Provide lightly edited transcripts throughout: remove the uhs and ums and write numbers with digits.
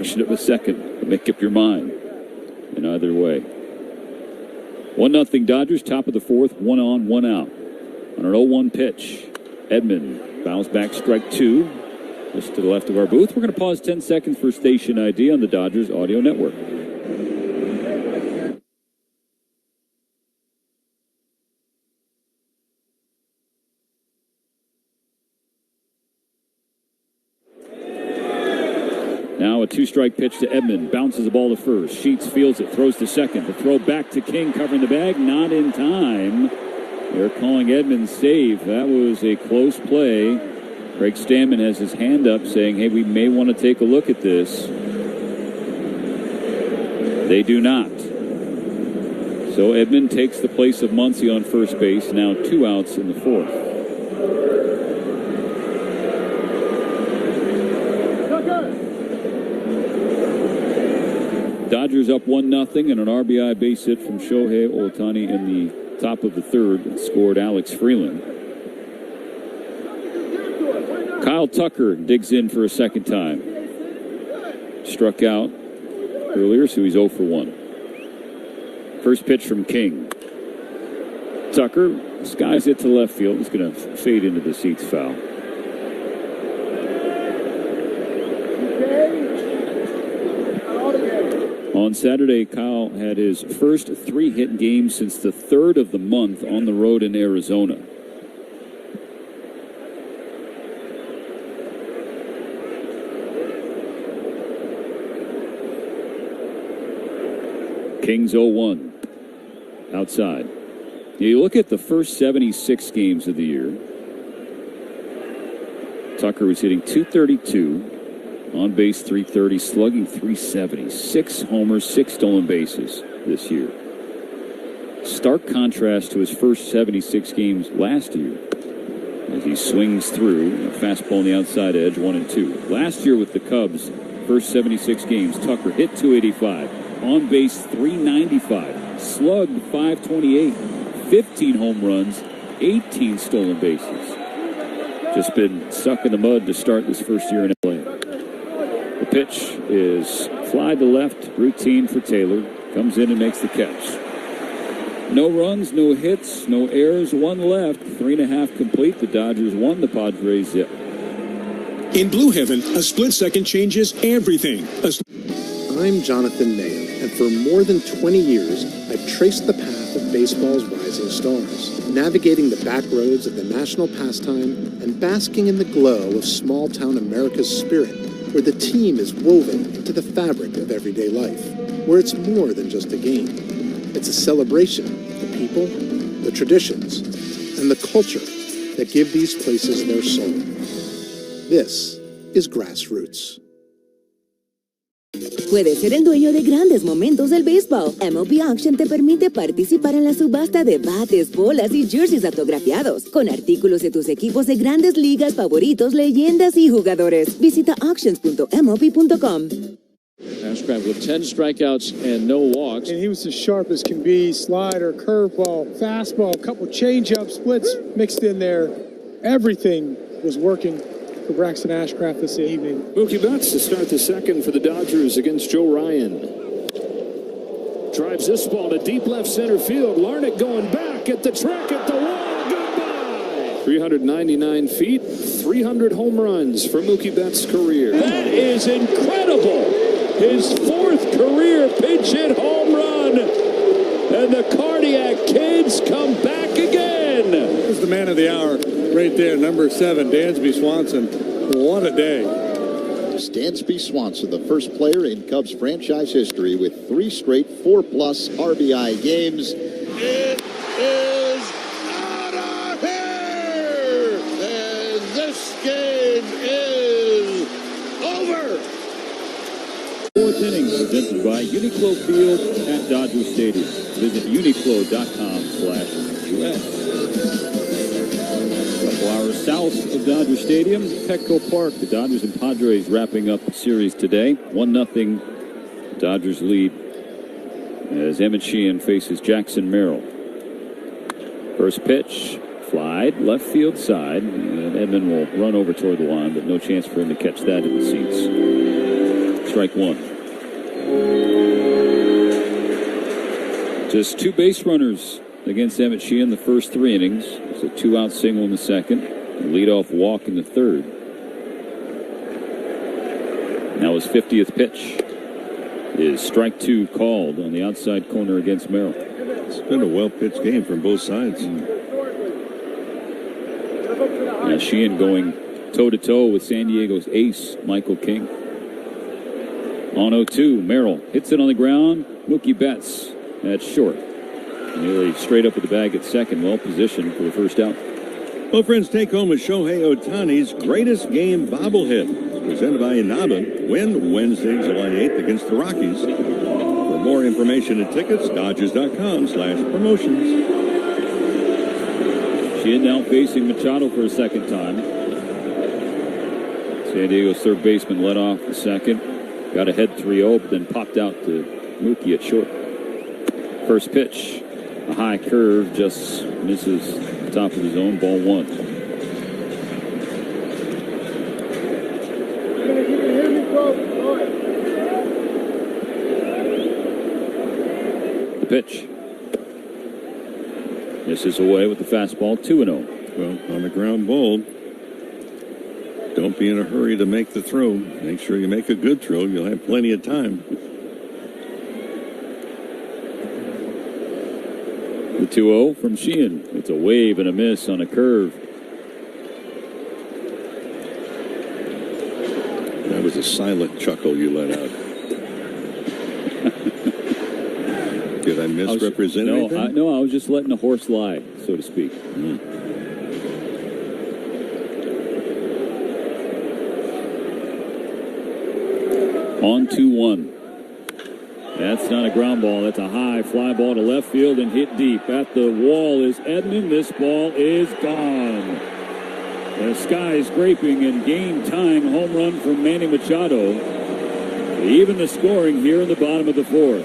Question of a second. Make up your mind. In either way. 1-0 Dodgers, top of the fourth, 1 on, 1 out. On an 0-1 pitch, Edman bounce back, strike 2. Just to the left of our booth. We're going to pause 10 seconds for station ID on the Dodgers Audio Network. Now a 2-strike pitch to Edman. Bounces the ball to first. Sheets fields it. Throws to second. The throw back to King. Covering the bag. Not in time. They're calling Edman's save. That was a close play. Craig Stanman has his hand up saying, hey, we may want to take a look at this. They do not. So Edman takes the place of Muncy on first base. Now 2 outs in the fourth. Dodgers up 1-0 and an RBI base hit from Shohei Ohtani in the top of the third. It scored Alex Freeland. Kyle Tucker digs in for a second time. Struck out earlier, so he's 0 for 1. First pitch from King. Tucker skies it to left field. He's going to fade into the seats, foul. On Saturday, Kyle had his first 3-hit game since the 3rd of the month on the road in Arizona. Kings 0-1. Outside. You look at the first 76 games of the year. Tucker was hitting .232. On base .330, slugging .370, 6 homers, 6 stolen bases this year. Stark contrast to his first 76 games last year as he swings through a fastball on the outside edge, 1-2. Last year with the Cubs, first 76 games, Tucker hit .285, on base .395, slugged .528, 15 home runs, 18 stolen bases. Just been stuck in the mud to start this first year in LA. The pitch is fly to left, routine for Taylor. Comes in and makes the catch. No runs, no hits, no errors, 1 left. 3.5 complete. The Dodgers won. The Padres zip. In Blue Heaven, a split second changes everything. I'm Jonathan Mayo, and for more than 20 years, I've traced the path of baseball's rising stars, navigating the back roads of the national pastime and basking in the glow of small-town America's spirit, where the team is woven into the fabric of everyday life, where it's more than just a game. It's a celebration of the people, the traditions, and the culture that give these places their soul. This is Grassroots. Puedes ser el dueño de grandes momentos del béisbol. MLB Auction te permite participar en la subasta de bates, bolas y jerseys autografiados, con artículos de tus equipos de grandes ligas favoritos, leyendas y jugadores. Visita auctions.mlb.com. Ashcraft with 10 strikeouts and no walks. And he was as sharp as can be. Slider, curveball, fastball, a couple change-up, splits mixed in there. Everything was working for Braxton Ashcraft this evening. Mookie Betts to start the second for the Dodgers against Joe Ryan. Drives this ball to deep left center field. Larnach going back at the track at the wall. Goodbye. 399 feet, 300 home runs for Mookie Betts' career. That is incredible. His 4th career pinch hit home run. And the Cardiac Kids come back again. This is the man of the hour right there, number 7, Dansby Swanson. What a day. Dansby Swanson, the first player in Cubs franchise history with 3 straight 4-plus RBI games. It is out of here! And this game is over! 4th inning presented by Uniqlo Field at Dodger Stadium. Visit uniqlo.com/US. Couple hours south of Dodger Stadium, Petco Park. The Dodgers and Padres wrapping up the series today. 1-0 Dodgers lead as Emmett Sheehan faces Jackson Merrill. First pitch, flied left field side. And Edman will run over toward the line, but no chance for him to catch that in the seats. Strike one. Just 2 base runners against Emmett Sheehan the first 3 innings. It's a 2-out single in the second. A leadoff walk in the third. Now his 50th pitch is strike 2 called on the outside corner against Merrill. It's been a well-pitched game from both sides. Now Sheehan going toe-to-toe with San Diego's ace, Michael King. On 0-2, Merrill hits it on the ground. Mookie Betts at short. Nearly straight up with the bag at second, well positioned for the first out. Well, friends, take home with Shohei Ohtani's greatest game bobblehead. Presented by Inaba. Win Wednesday, July 8th against the Rockies. For more information and tickets, Dodgers.com/promotions. Sheehan now facing Machado for a second time. San Diego's third baseman led off the second. Got ahead 3-0, but then popped out to Mookie at short. First pitch, a high curve, just misses the top of the zone, ball 1. The pitch. Misses away with the fastball, 2-0. Well, on the ground ball, don't be in a hurry to make the throw. Make sure you make a good throw. You'll have plenty of time. The 2-0 from Sheehan. It's a wave and a miss on a curve. That was a silent chuckle you let out. Did I misrepresent anything? No, I was just letting the horse lie, so to speak. On 2-1. That's not a ground ball. That's a high fly ball to left field and hit deep. At the wall is Edman. This ball is gone. The sky is scraping and game-tying home run from Manny Machado. Even the scoring here in the bottom of the 4th.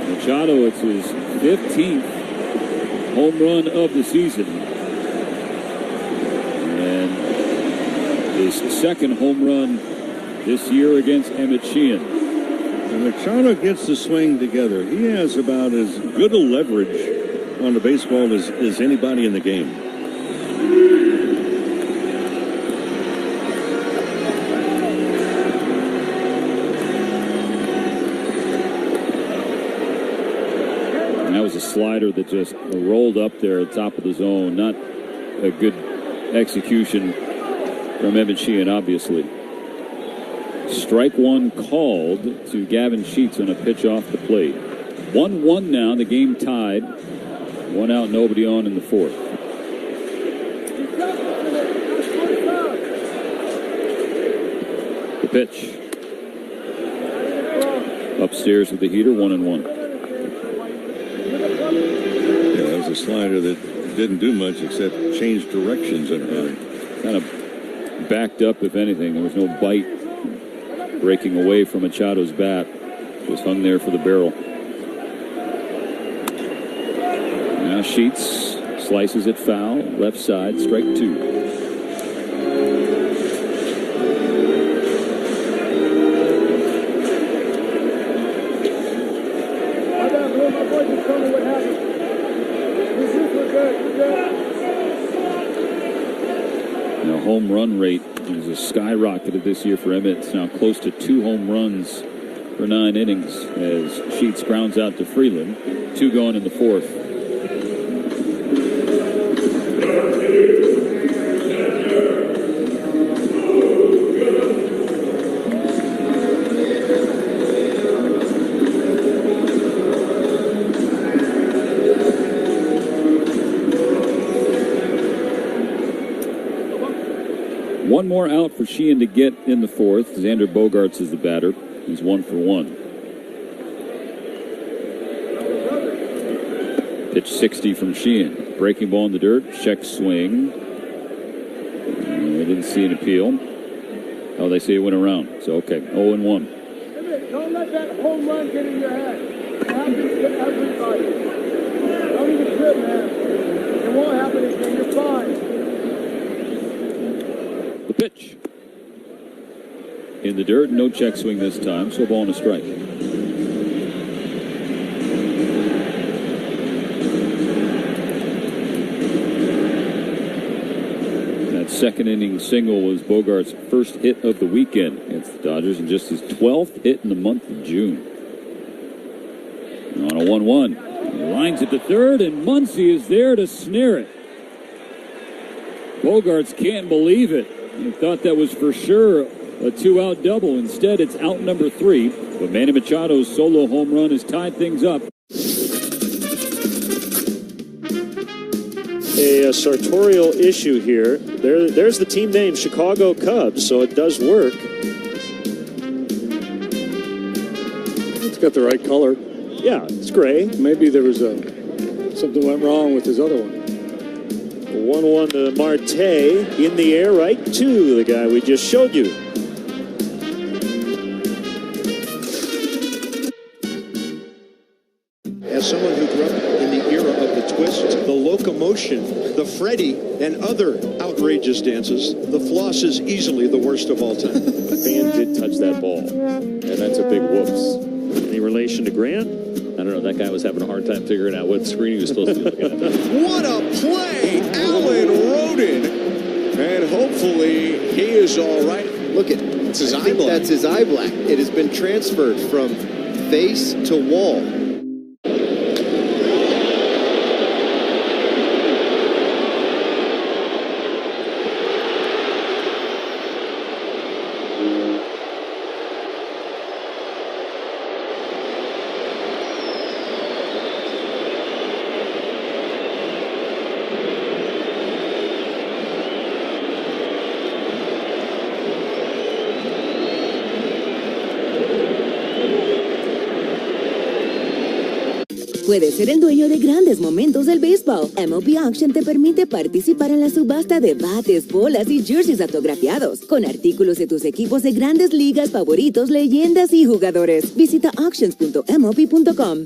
Machado, it's his 15th home run of the season. And his second home run this year against Emmett Sheehan. When Machado gets the swing together, he has about as good a leverage on the baseball as anybody in the game. And that was a slider that just rolled up there at the top of the zone. Not a good execution from Emmett Sheehan, obviously. Strike 1 called to Gavin Sheets on a pitch off the plate. 1-1 now, the game tied. 1 out, nobody on in the 4th. The pitch. Upstairs with the heater, 1-1. Yeah, that was a slider that didn't do much except change directions in a hurry. Kind of backed up, if anything. There was no bite. Breaking away from Machado's bat. Just hung there for the barrel. Now Sheets slices it foul. Left side, strike 2. Now home run rate is skyrocketed this year for Emmett. It's now close to 2 home runs for 9 innings as Sheets grounds out to Freeland. 2 going in the 4th. One more out for Sheehan to get in the 4th. Xander Bogaerts is the batter. He's 1 for 1. Pitch 60 from Sheehan. Breaking ball in the dirt. Check swing. I didn't see an appeal. Oh, they say it went around. So, okay. 0-1. Don't let that home run get in your head. It happens to everybody. Don't even trip, man. It won't happen again. You're fine. The pitch. in the dirt. No check swing this time, so ball and a strike. That second inning single was Bogart's first hit of the weekend against the Dodgers and just his 12th hit in the month of June. On a 1-1. He lines it to third, and Muncy is there to snare it. Bogarts can't believe it. He thought that was for sure a two-out double. Instead, it's out number 3. But Manny Machado's solo home run has tied things up. A sartorial issue here. There's the team name, Chicago Cubs, so it does work. It's got the right color. Yeah, it's gray. Maybe there was something went wrong with his other one. 1-1 to Marte, in the air, right to the guy we just showed you. As someone who grew up in the era of the twist, the locomotion, the Freddy, and other outrageous dances, the floss is easily the worst of all time. The fan did touch that ball, and that's a big whoops. Any relation to Grant? I don't know. That guy was having a hard time figuring out what screen he was supposed to be looking at. What a play! Allen Rodin. And hopefully he is all right. Look at it's his eye black. That's his eye black. It has been transferred from face to wall. Puedes ser el dueño de grandes momentos del béisbol. MLB Auction te permite participar en la subasta de bates, bolas y jerseys autografiados, con artículos de tus equipos de grandes ligas favoritos, leyendas y jugadores. Visita auctions.mlb.com.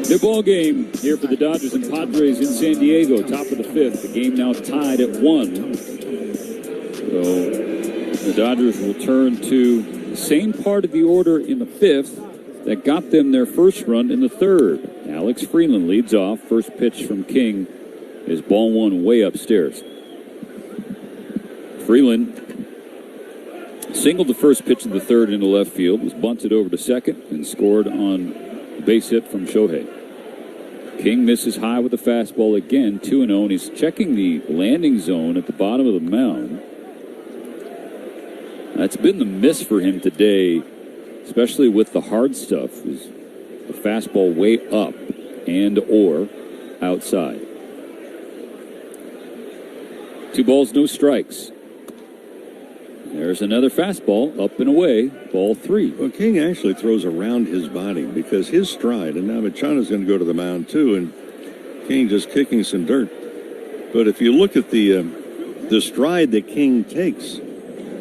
New ball game here for the Dodgers and Padres in San Diego, top of the 5th. The game now tied at 1. So the Dodgers will turn to the same part of the order in the 5th that got them their first run in the 3rd. Alex Freeland leads off. First pitch from King is ball 1 way upstairs. Freeland singled the first pitch of the 3rd into left field, was bunted over to second, and scored on a base hit from Shohei. King misses high with a fastball again, 2-0, and he's checking the landing zone at the bottom of the mound. That's been the miss for him today, especially with the hard stuff, is the fastball way up and or outside. 2 balls, no strikes. There's another fastball, up and away, ball 3. Well, King actually throws around his body because his stride, and now Machado's going to go to the mound too, and King just kicking some dirt. But if you look at the stride that King takes,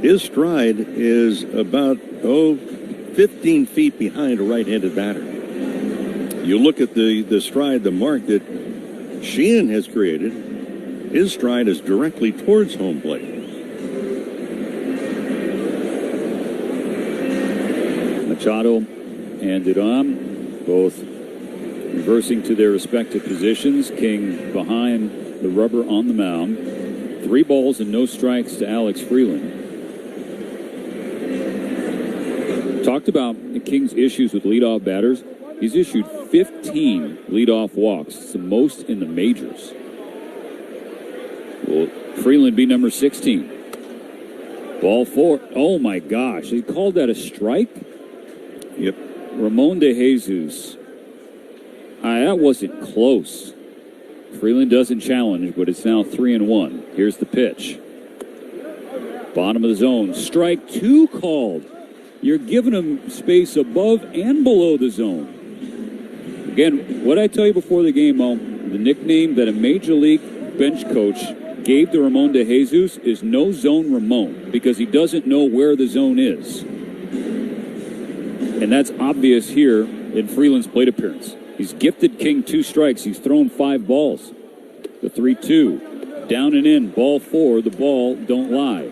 his stride is about, 15 feet behind a right-handed batter. You look at the stride, the mark that Sheehan has created, his stride is directly towards home plate. Machado and Duran both reversing to their respective positions. King behind the rubber on the mound. 3 balls and no strikes to Alex Freeland. Talked about King's issues with leadoff batters. He's issued 15 leadoff walks. It's the most in the majors. Will Freeland be number 16? Ball 4. Oh my gosh, he called that a strike? Yep. Ramon de Jesus. That wasn't close. Freeland doesn't challenge, but it's now 3-1. Here's the pitch. Bottom of the zone. Strike 2 called. You're giving him space above and below the zone. Again, what I tell you before the game, Mo, the nickname that a major league bench coach gave to Ramon de Jesus is no zone Ramon, because he doesn't know where the zone is. And that's obvious here in Freeland's plate appearance. He's gifted King 2 strikes. He's thrown 5 balls. The 3-2. Down and in, ball 4. The ball don't lie.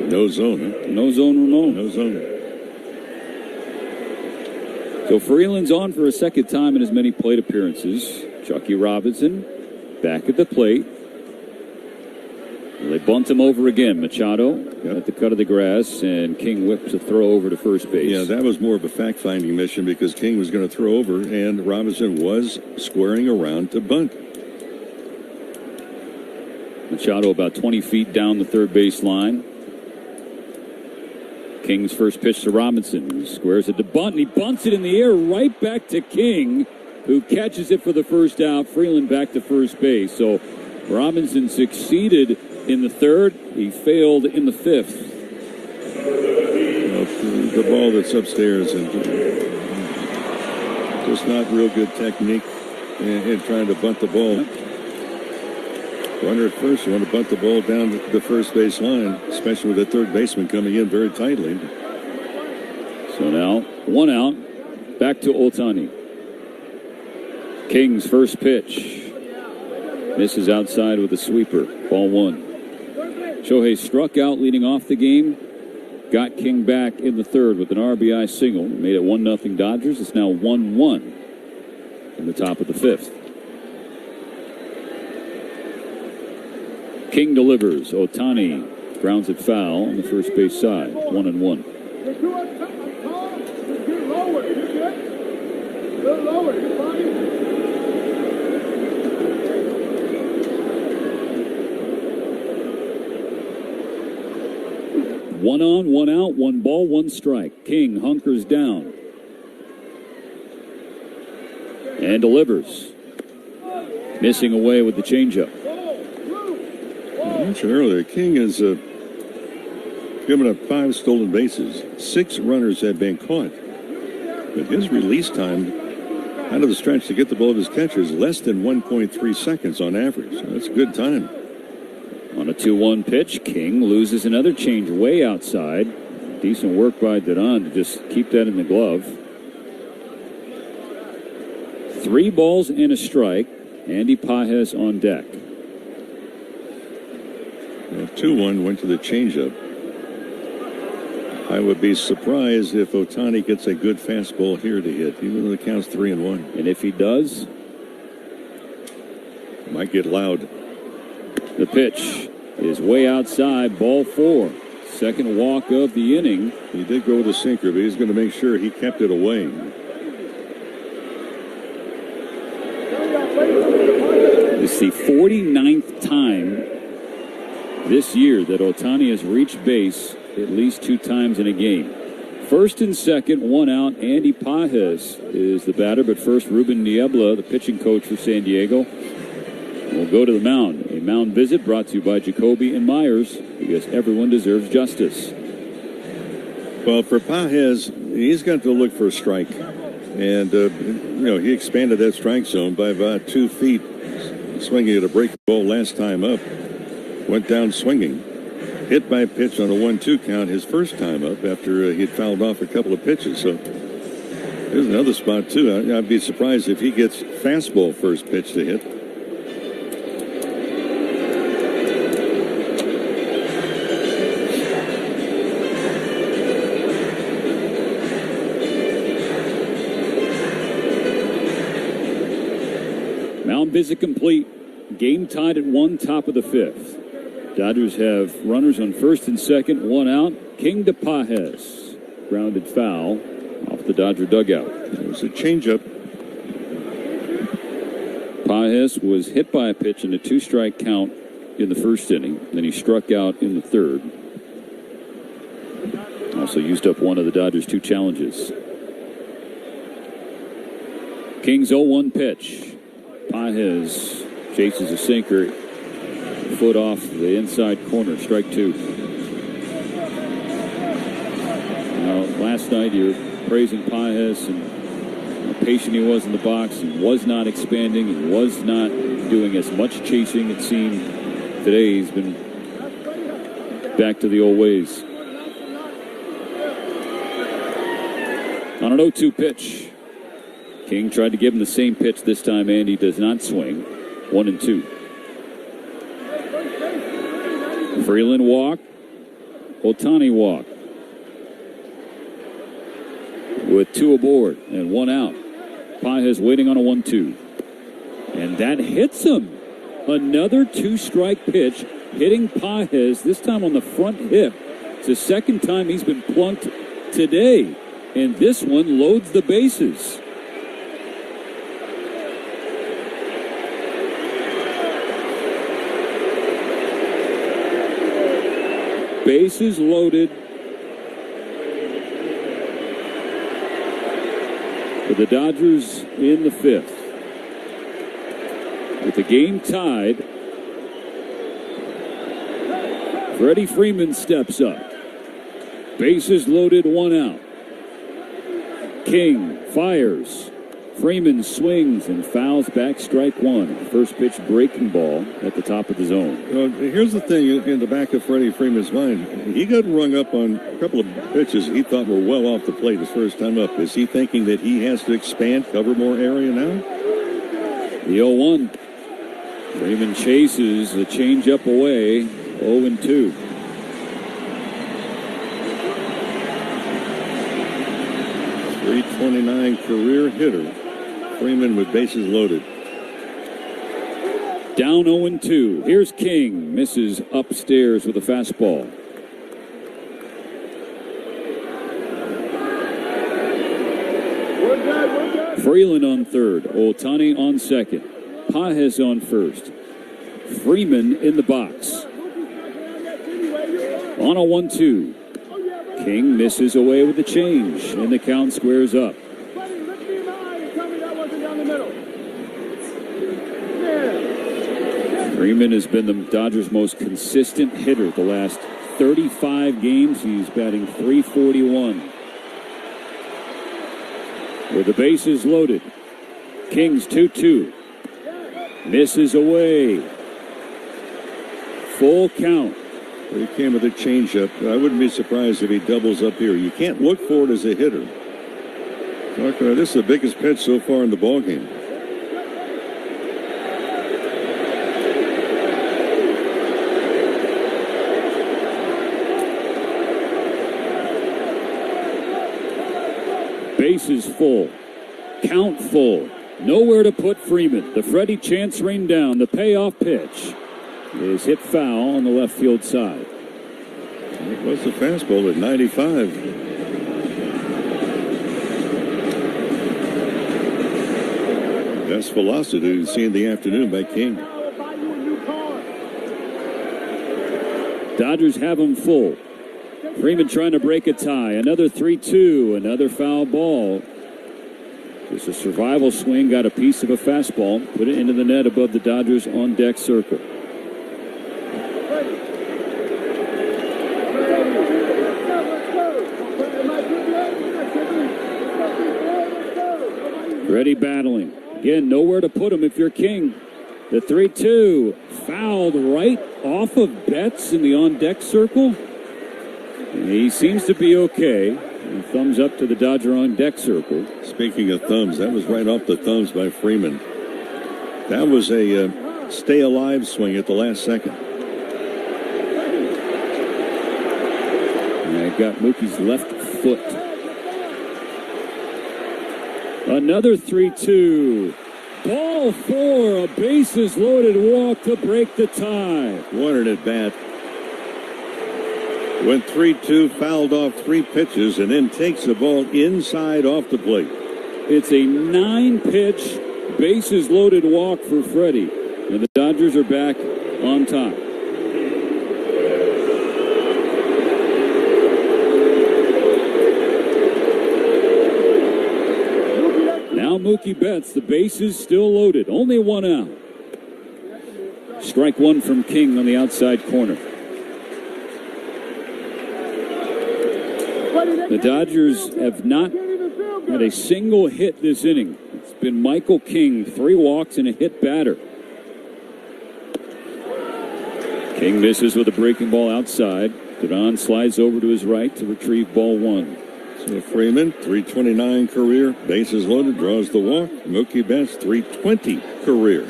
No zone, huh? No zone, Ramon. No zone. So Freeland's on for a second time in as many plate appearances. Chucky Robinson back at the plate. They bunt him over again. Machado at the cut of the grass, and King whips a throw over to first base. Yeah, that was more of a fact-finding mission because King was going to throw over, and Robinson was squaring around to bunt. Machado about 20 feet down the third base line. King's first pitch to Robinson. He squares it to bunt, and he bunts it in the air right back to King, who catches it for the first out. Freeland back to first base. So Robinson succeeded in the third. He failed in the fifth. The ball that's upstairs and just not real good technique in trying to bunt the ball. Runner at first, you want to bunt the ball down the first base line, especially with the third baseman coming in very tightly. So now, 1 out, back to Ohtani. King's first pitch. Misses outside with a sweeper. Ball 1. Shohei struck out leading off the game. Got King back in the third with an RBI single. Made it 1-0 Dodgers. It's now 1-1 in the top of the fifth. King delivers. Ohtani grounds it foul on the first base side. 1-1. 1 on, 1 out, 1 ball, 1 strike. King hunkers down and delivers. Missing away with the changeup. I mentioned earlier, King has given up 5 stolen bases. 6 runners have been caught. But his release time out of the stretch to get the ball to his catcher is less than 1.3 seconds on average. So that's a good time. On a 2-1 pitch, King loses another change way outside. Decent work by Didon to just keep that in the glove. 3 balls and a strike. Andy Pages on deck. 2-1 went to the changeup. I would be surprised if Ohtani gets a good fastball here to hit, even though the count's 3-1. And if he does, might get loud. The pitch is way outside, ball 4. Second walk of the inning. He did go with a sinker, but he's going to make sure he kept it away. It's the 49th time this year that Ohtani has reached base at least 2 times in a game. First and second, 1 out. Andy Pages is the batter, but first Ruben Niebla, the pitching coach for San Diego, will go to the mound. A mound visit brought to you by Jacoby and Myers, because everyone deserves justice. Well, for Pages, he's got to look for a strike. And, he expanded that strike zone by about 2 feet, swinging at a break ball last time up. Went down swinging. Hit by a pitch on a 1-2 count his first time up after he'd fouled off a couple of pitches. So there's another spot, too. I'd be surprised if he gets fastball first pitch to hit. Mound visit complete. Game tied at 1, top of the 5th. Dodgers have runners on first and second, 1 out. King to Pages. Grounded foul off the Dodger dugout. It was a changeup. Pages was hit by a pitch in a 2-strike count in the first inning. Then he struck out in the third. Also used up one of the Dodgers' 2 challenges. King's 0-1 pitch. Pages chases a sinker. Foot off the inside corner, strike 2. Now, last night you're praising Pages and how patient he was in the box. He was not expanding. He was not doing as much chasing, it seemed. Today he's been back to the old ways. On an 0-2 pitch. King tried to give him the same pitch this time, and he does not swing. 1-2. Freeland walk. Ohtani walk. With 2 aboard and 1 out. Pages waiting on a 1-2. And that hits him. Another 2-strike pitch hitting Pages, this time on the front hip. It's the second time he's been plunked today. And this one loads the bases. Bases loaded. For the Dodgers in the 5th. With the game tied, Freddie Freeman steps up. Bases loaded, 1 out. King fires. Freeman swings and fouls back, strike 1. First pitch breaking ball at the top of the zone. Well, here's the thing in the back of Freddie Freeman's mind. He got rung up on a couple of pitches he thought were well off the plate his first time up. Is he thinking that he has to expand, cover more area now? The 0-1. Freeman chases the changeup away. 0-2. .329 career hitter. Freeman with bases loaded. Down 0-2. Here's King. Misses upstairs with a fastball. Freeland on third. Ohtani on second. Pages on first. Freeman in the box. On a 1-2. King misses away with the change, and the count squares up. Freeman has been the Dodgers' most consistent hitter the last 35 games. He's batting .341. With the bases loaded, King's 2-2. Misses away. Full count. He came with a changeup. I wouldn't be surprised if he doubles up here. You can't look for it as a hitter. This is the biggest pitch so far in the ballgame. Bases full. Count full. Nowhere to put Freeman. The Freddie chance rained down. The payoff pitch is hit foul on the left field side. It was the fastball at 95. Best velocity seen in the afternoon by King. Dodgers have him full. Freeman trying to break a tie. Another 3-2. Another foul ball. Just a survival swing. Got a piece of a fastball. Put it into the net above the Dodgers on deck circle. Ready battling. Again, nowhere to put him if you're King. The 3-2 fouled right off of Betts in the on-deck circle. And he seems to be okay. And thumbs up to the Dodger on-deck circle. Speaking of thumbs, that was right off the thumbs by Freeman. That was a stay alive swing at the last second. And I got Mookie's left foot. Another 3-2. Ball 4. A bases loaded walk to break the tie. What an at bat. Went 3-2, fouled off 3 pitches, and then takes the ball inside off the plate. It's a 9-pitch bases loaded walk for Freddie. And the Dodgers are back on top. Now Mookie Betts, the bases still loaded. Only 1 out. Strike 1 from King on the outside corner. The Dodgers have not had a single hit this inning. It's been Michael King, 3 walks and a hit batter. King misses with a breaking ball outside. Duran slides over to his right to retrieve ball 1. So Freeman, 329 career, bases loaded, draws the walk. Mookie Betts, 320 career.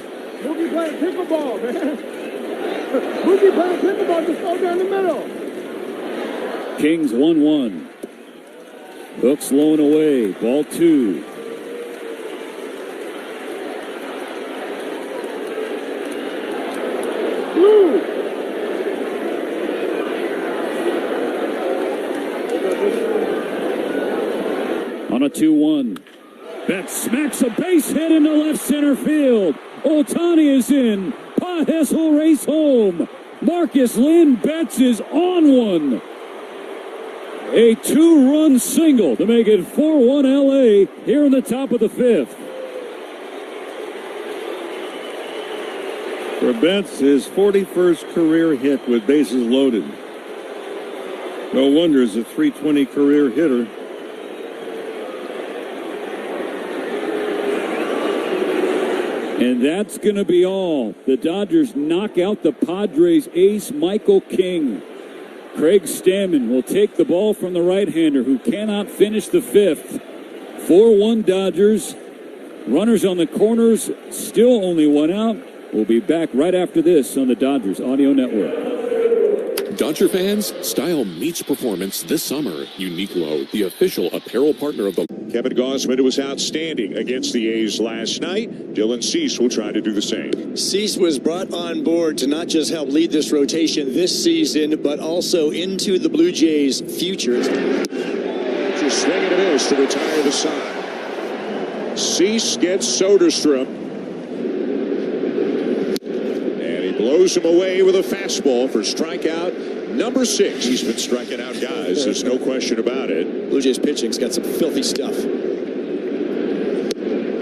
Mookie playing pickleball, man. Mookie playing pickleball, just go down the middle. Kings 1-1. Hooks low and away. Ball 2. On a 2-1. Betts smacks a base hit into left center field. Ohtani is in. Pages will race home. Marcus Lynn Betts is on one. A 2-run single to make it 4-1 LA here in the top of the 5th. For Betts, his 41st career hit with bases loaded. No wonder he's a 320 career hitter. And that's going to be all. The Dodgers knock out the Padres ace, Michael King. Craig Stammen will take the ball from the right-hander who cannot finish the 5th. 4-1 Dodgers. Runners on the corners, still only one out. We'll be back right after this on the Dodgers Audio Network. Dodger fans, style meets performance this summer. Uniqlo, the official apparel partner of the... Kevin Gausman was outstanding against the A's last night. Dylan Cease will try to do the same. Cease was brought on board to not just help lead this rotation this season, but also into the Blue Jays' future. Just swing and a miss to retire the side. Cease gets Soderstrom. And he blows him away with a fastball for strikeout number 6. He's been striking out guys. There's no question about it. Blue Jays pitching's got some filthy stuff.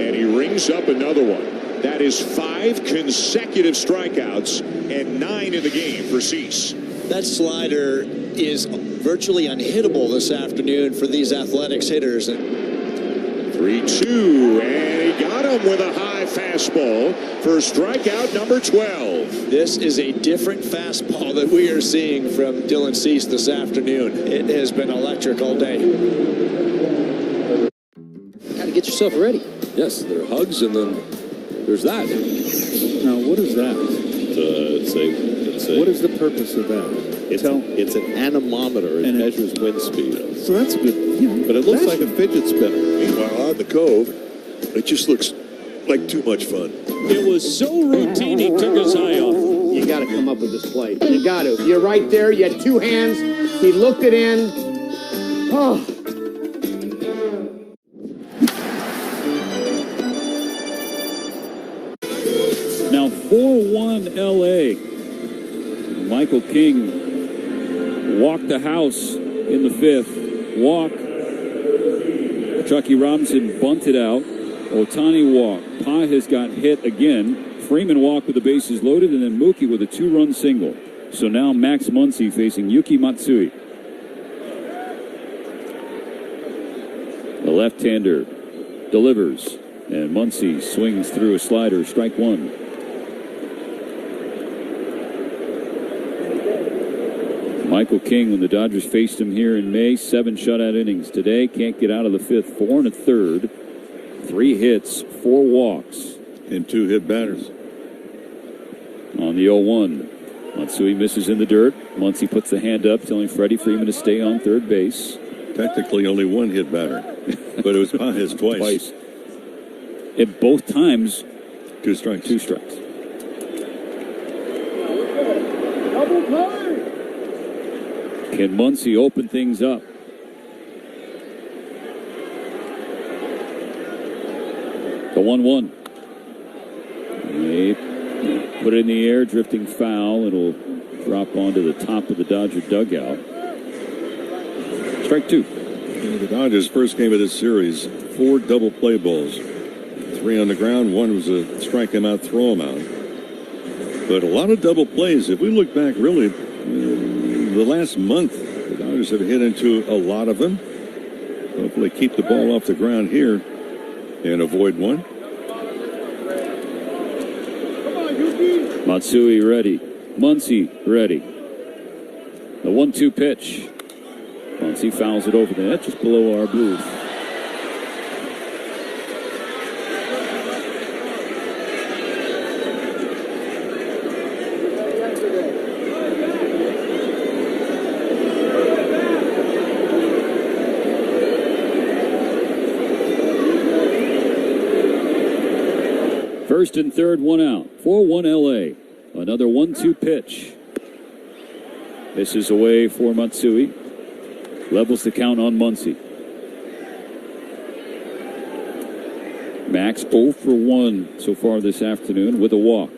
And he rings up another one. That is 5 consecutive strikeouts and 9 in the game for Cease. That slider is virtually unhittable this afternoon for these Athletics hitters. 3-2, and he got him with a high fastball for strikeout number 12. This is a different fastball that we are seeing from Dylan Cease this afternoon. It has been electric all day. Got to get yourself ready. Yes, there are hugs, and then there's that. Now, what is that? What is the purpose of that? It's an anemometer. It measures wind speed. So that's good. But it looks like a fidget spinner. Meanwhile, on the Cove, it just looks like too much fun. It was so routine, he took his eye off. You got to come up with this play. You got to. You're right there. You had 2 hands. He looked it in. Oh. Now 4-1 LA. Michael King walked the house in the 5th. Walk. Chucky Robinson bunted out. Ohtani walked. Pages got hit again. Freeman walked with the bases loaded, and then Mookie with a 2-run single. So now Max Muncy facing Yuki Matsui. The left-hander delivers, and Muncy swings through a slider, strike 1. Michael King, when the Dodgers faced him here in May, 7 shutout innings. Today, can't get out of the 5th, 4 1/3, 3 hits, 4 walks. And 2 hit batters. On the 0-1, Matsui misses in the dirt. Muncy puts the hand up, telling Freddie Freeman to stay on third base. Technically only 1 hit batter, but it was Pages twice. At both times, 2 strikes. 2 strikes. Double play. Can Muncy open things up? The 1-1. They put it in the air, drifting foul. It'll drop onto the top of the Dodger dugout. Strike 2. The Dodgers' first game of this series, 4 double play balls. 3 on the ground. 1 was a strike him out, throw him out. But a lot of double plays. If we look back, really, the last month, the Dodgers have hit into a lot of them. Hopefully keep the ball off the ground here and avoid 1. Matsui ready. Muncy ready. The 1-2 pitch. Muncy fouls it over the net just below our booth. First and third, one out. 4-1 LA. Another 1-2 pitch. This is away for Matsui. Levels the count on Muncy. Max 0 for 1 so far this afternoon with a walk.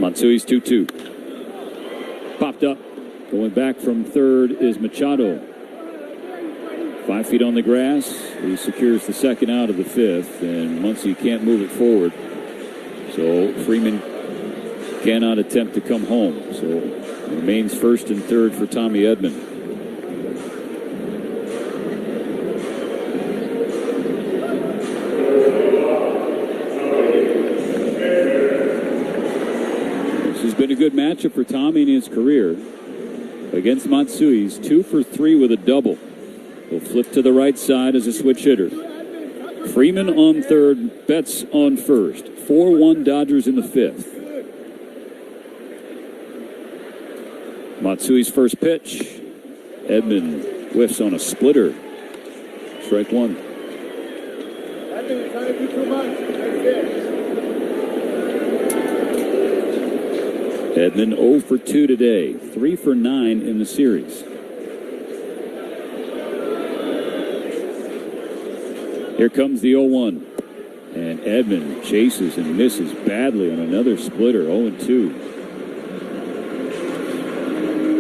Matsui's 2-2. Popped up. Going back from third is Machado. 5 feet on the grass. He secures the second out of the fifth, and Muncy can't move it forward. So Freeman cannot attempt to come home. So it remains first and third for Tommy Edman. This has been a good matchup for Tommy in his career. Against Matsui, he's 2 for 3 with a double. He'll flip to the right side as a switch hitter. Freeman on third, Betts on first. 4-1 Dodgers in the fifth. Matsui's first pitch. Edman whiffs on a splitter. Strike one. Edman 0 for 2 today. 3 for 9 in the series. Here comes the 0-1. And Edman chases and misses badly on another splitter. 0-2.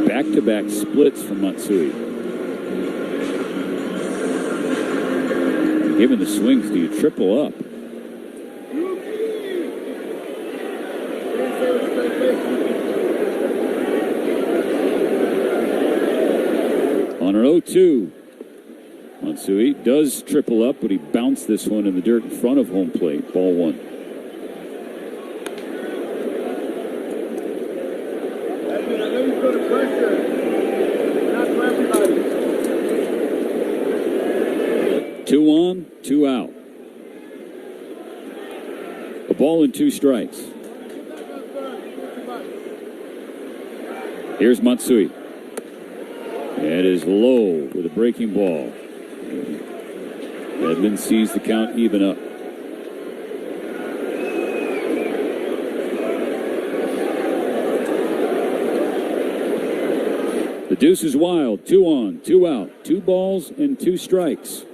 Back-to-back splits from Matsui. Given the swings, do you triple up? On an 0-2. Matsui does triple up, but he bounced this one in the dirt in front of home plate. Ball one. Two on, 2 out. A ball and 2 strikes. Here's Matsui. It is low with a breaking ball. Edman sees the count even up. The deuce is wild. 2 on, 2 out. 2 balls and 2 strikes.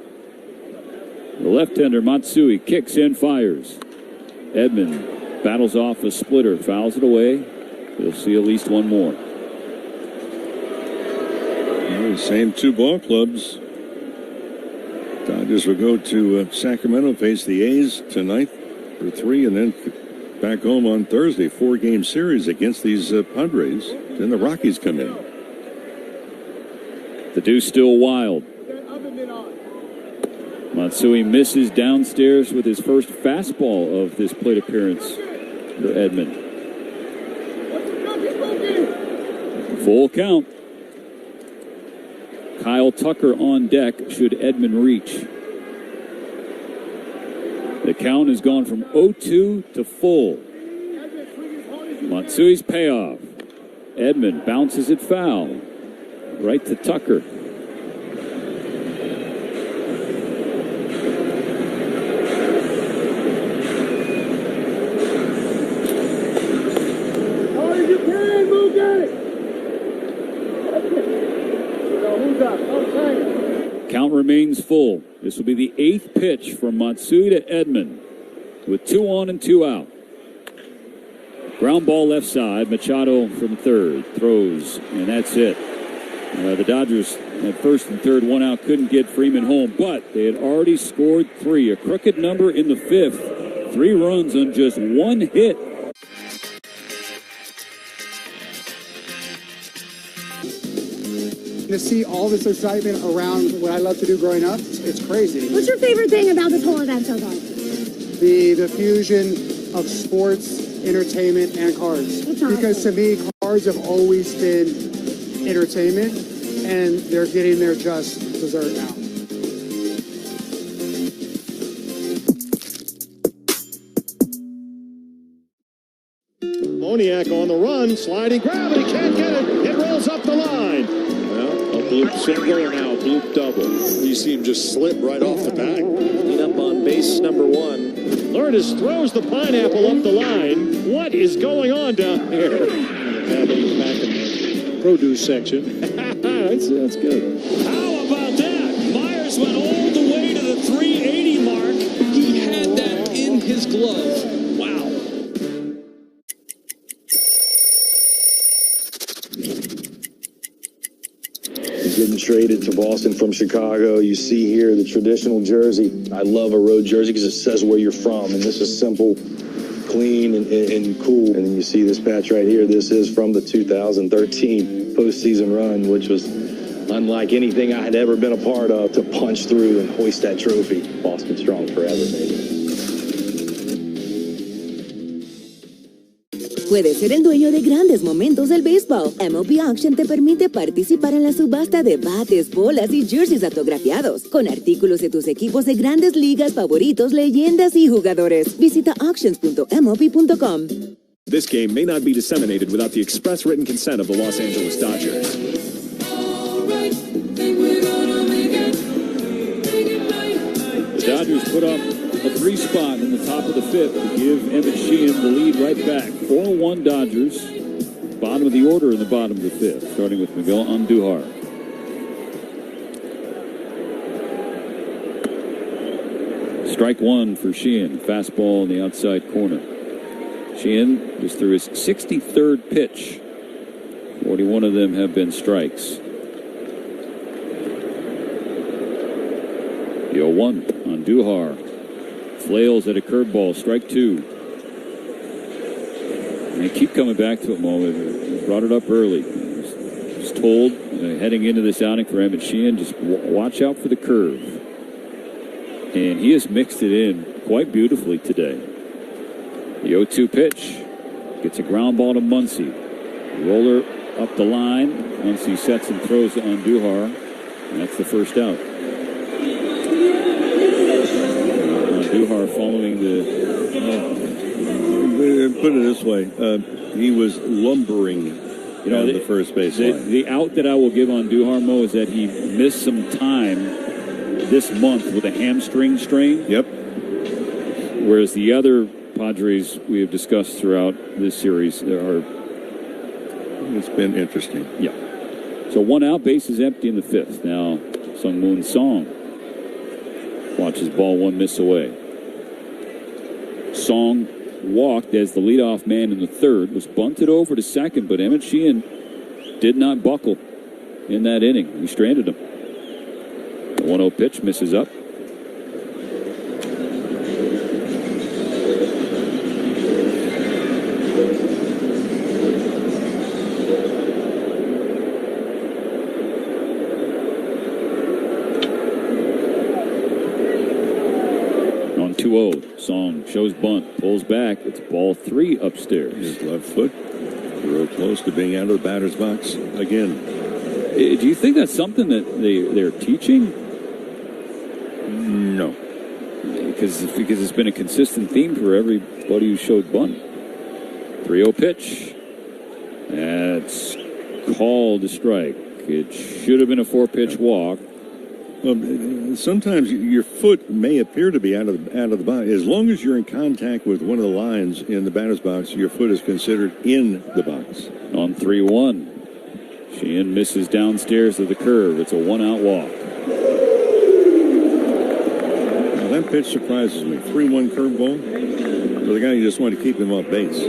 The left-hander Matsui kicks and fires. Edman battles off a splitter, fouls it away. He'll see at least one more. Same 2 ball clubs. Dodgers will go to Sacramento, face the A's tonight for 3, and then back home on Thursday. 4-game series against these Padres. Then the Rockies come in. The deuce still wild. Matsui misses downstairs with his first fastball of this plate appearance for Edman. Full count. Kyle Tucker on deck should Edman reach. The count has gone from 0-2 to full. Matsui's payoff. Edman bounces it foul. Right to Tucker. Count remains full. This will be the 8th pitch from Matsui to Edman with 2 on and 2 out. Ground ball left side. Machado from third throws, and that's it. The Dodgers at first and third, 1 out, couldn't get Freeman home, but they had already scored 3. A crooked number in the 5th. 3 runs on just 1 hit. To see all this excitement around what I love to do growing up, it's crazy. What's your favorite thing about this whole event so far? be the fusion of sports, entertainment, and cars. Because to me, cars have always been entertainment, and they're getting their just dessert now. Moniak on the run, sliding grab, and he can't get it. It rolls up the line. Well, a bloop single and now a bloop double. You see him just slip right off the back. Clean up on base number 1. Lourdes throws the pineapple up the line. What is going on down here? Back in the produce section. That's good. How about that? Myers went all the way to the 380 mark. He had that in his glove. Wow. He's getting traded to Boston from Chicago. You see here the traditional jersey. I love a road jersey because it says where you're from. And this is simple, clean, and cool. And then you see this patch right here. This is from the 2013 postseason run, which was unlike anything I had ever been a part of, to punch through and hoist that trophy. Boston strong forever, baby. Puedes ser el dueño de grandes momentos del béisbol. MLB Auction te permite participar en la subasta de bates, bolas y jerseys autografiados, con artículos de tus equipos de grandes ligas favoritos, leyendas y jugadores. Visita auctions.mlb.com. This game may not be disseminated without the express written consent of the Los Angeles Dodgers. The Dodgers put up a 3 spot in the top of the 5th to give Emmett Sheehan the lead right back. 4-1 Dodgers. Bottom of the order in the bottom of the 5th, starting with Miguel Andujar. Strike 1 for Sheehan. Fastball in the outside corner. Sheehan is through his 63rd pitch. 41 of them have been strikes. The 0-1 Andujar. Flails at a curveball, strike 2. And they keep coming back to it, Mo. Brought it up early. Was told heading into this outing for Emmett Sheehan, just watch out for the curve. And he has mixed it in quite beautifully today. The 0-2 pitch gets a ground ball to Muncy. Roller up the line. Muncy sets and throws to Andujar. And that's the first out. Andujar following the... put it this way, he was lumbering on the first base line. The out that I will give on Andujar, Mo, is that he missed some time this month with a hamstring strain. Yep. Whereas the other Padres we have discussed throughout this series it's been interesting. Yeah. So 1 out, base is empty in the 5th. Now Sungmoon Song watches ball 1 miss away. Song walked as the leadoff man in the 3rd, was bunted over to 2nd, but Emmett Sheehan did not buckle in that inning. He stranded him. The 1-0 pitch misses up. On 2-0, Song shows bunt, pulls back. It's ball 3 upstairs. His left foot real close to being out of the batter's box again. Do you think that's something that they're teaching? No. Because it's been a consistent theme for everybody who showed bunt. 3-0 pitch. That's called a strike. It should have been a 4-pitch walk. Sometimes your foot may appear to be out of the box. As long as you're in contact with one of the lines in the batter's box, your foot is considered in the box. On 3-1, Sheehan misses downstairs to the curve. It's a 1-out walk. Now that pitch surprises me. 3-1 curveball for the guy who just wanted to keep him off base.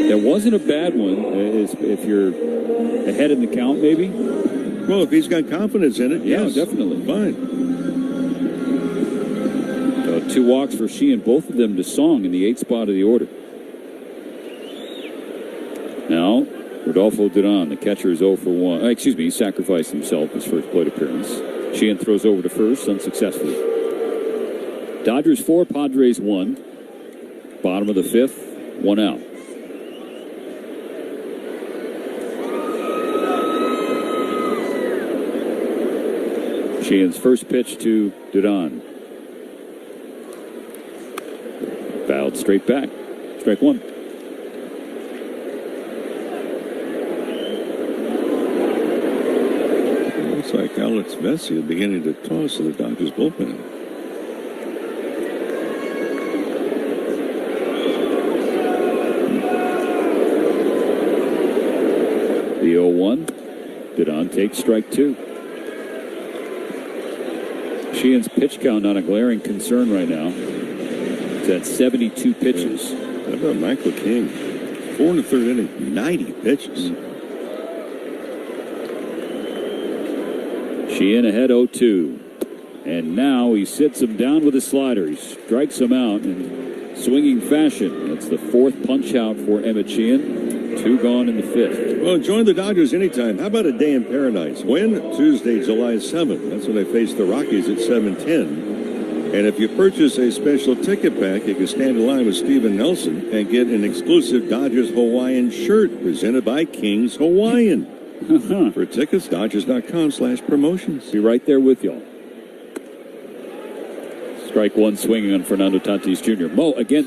That wasn't a bad one. If you're ahead in the count, maybe. Well, if he's got confidence in it, yeah, yes. Definitely. Fine. 2 walks for Sheehan, both of them to Song in the 8th spot of the order. Now, Rodolfo Duran, the catcher, is 0 for 1. He sacrificed himself his first plate appearance. Sheehan throws over to first, unsuccessfully. Dodgers 4, Padres 1. Bottom of the 5th, 1 out. Sheehan's first pitch to Dudon. Fouled straight back. Strike 1. Looks like Alex Vesia beginning to toss to the Dodgers bullpen. The 0-1. Dudon takes strike 2. Sheehan's pitch count not a glaring concern right now. It's at 72 pitches. How about Michael King? 4 in the 3rd inning, 90 pitches. Sheehan ahead 0-2. And now he sits him down with a slider. He strikes him out in swinging fashion. That's the 4th punch out for Emmett Sheehan. 2 gone in the 5th. Well, join the Dodgers anytime. How about a day in paradise? When? Tuesday, July 7th. That's when they face the Rockies at 7:10. And if you purchase a special ticket pack, you can stand in line with Steven Nelson and get an exclusive Dodgers Hawaiian shirt presented by King's Hawaiian. For tickets, Dodgers.com/promotions. Be right there with y'all. Strike 1 swinging on Fernando Tatis Jr. Mo, again,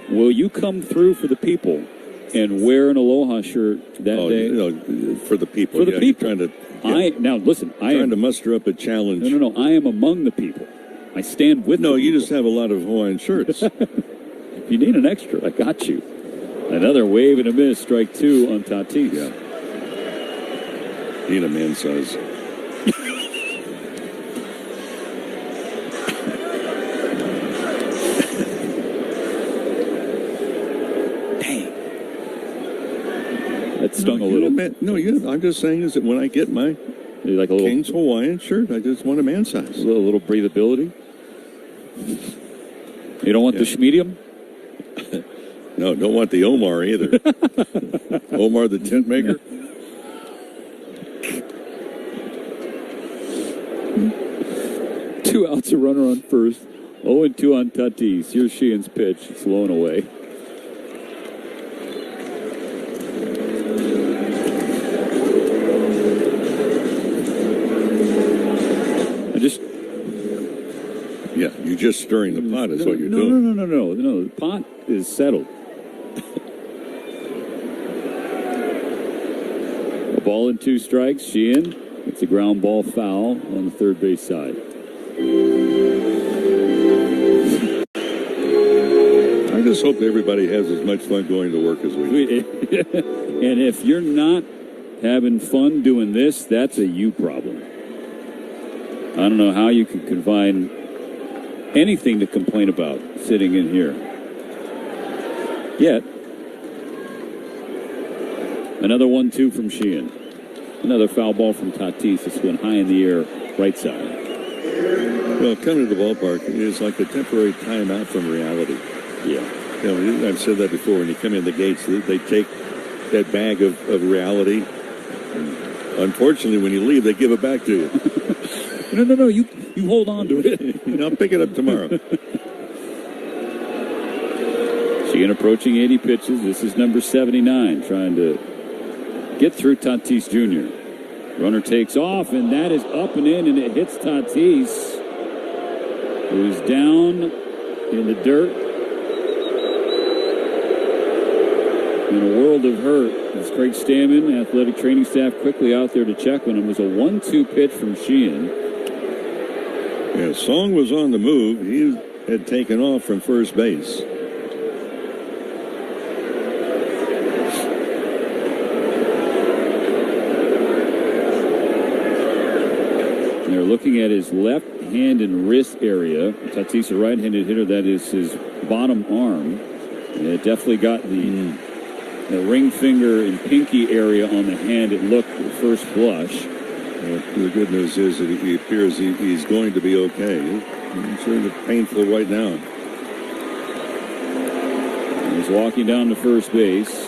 will you come through for the people and wear an Aloha shirt that day? You know, for the people. For the people. Trying to, now listen, I am to muster up a challenge. No. I am among the people. I stand with. No, you just have a lot of Hawaiian shirts. If you need an extra, I got you. Another wave and a miss. Strike 2 on Tatis. Yeah. Need a man size. That stung a little. I'm just saying is that when I get my like a little King's Hawaiian shirt, I just want a man size. A little breathability. You don't want the medium? No, don't want the Omar either. Omar the tent maker. Two outs, a runner on first. 0-2 on Tatis. Here's Sheehan's pitch. It's low and away. Yeah, you're just stirring the pot is what you're doing. No. The pot is settled. A ball and 2 strikes. Sheehan. It's a ground ball foul on the third base side. I just hope everybody has as much fun going to work as we do. And if you're not having fun doing this, that's a you problem. I don't know how you can find anything to complain about sitting in here. Yet. Another 1-2 from Sheehan. Another foul ball from Tatis. This one high in the air, right side. Well, coming to the ballpark is like a temporary timeout from reality. Yeah. You know, I've said that before. When you come in the gates, they take that bag of reality. Unfortunately, when you leave, they give it back to you. No. You hold on to it. I'll pick it up tomorrow. Sheehan approaching 80 pitches. This is number 79, trying to get through Tatis Jr. Runner takes off, and that is up and in, and it hits Tatis, who's down in the dirt in a world of hurt. As Craig Stammen, athletic training staff, quickly out there to check on him. It was a 1-2 pitch from Sheehan. Yeah, Song was on the move. He had taken off from first base. They're looking at his left hand and wrist area. Tatis, a right-handed hitter, that is his bottom arm. And it definitely got the ring finger and pinky area on the hand. It looked at first blush. The good news is that he appears he's going to be okay. It's sort of painful right now. He's walking down to first base.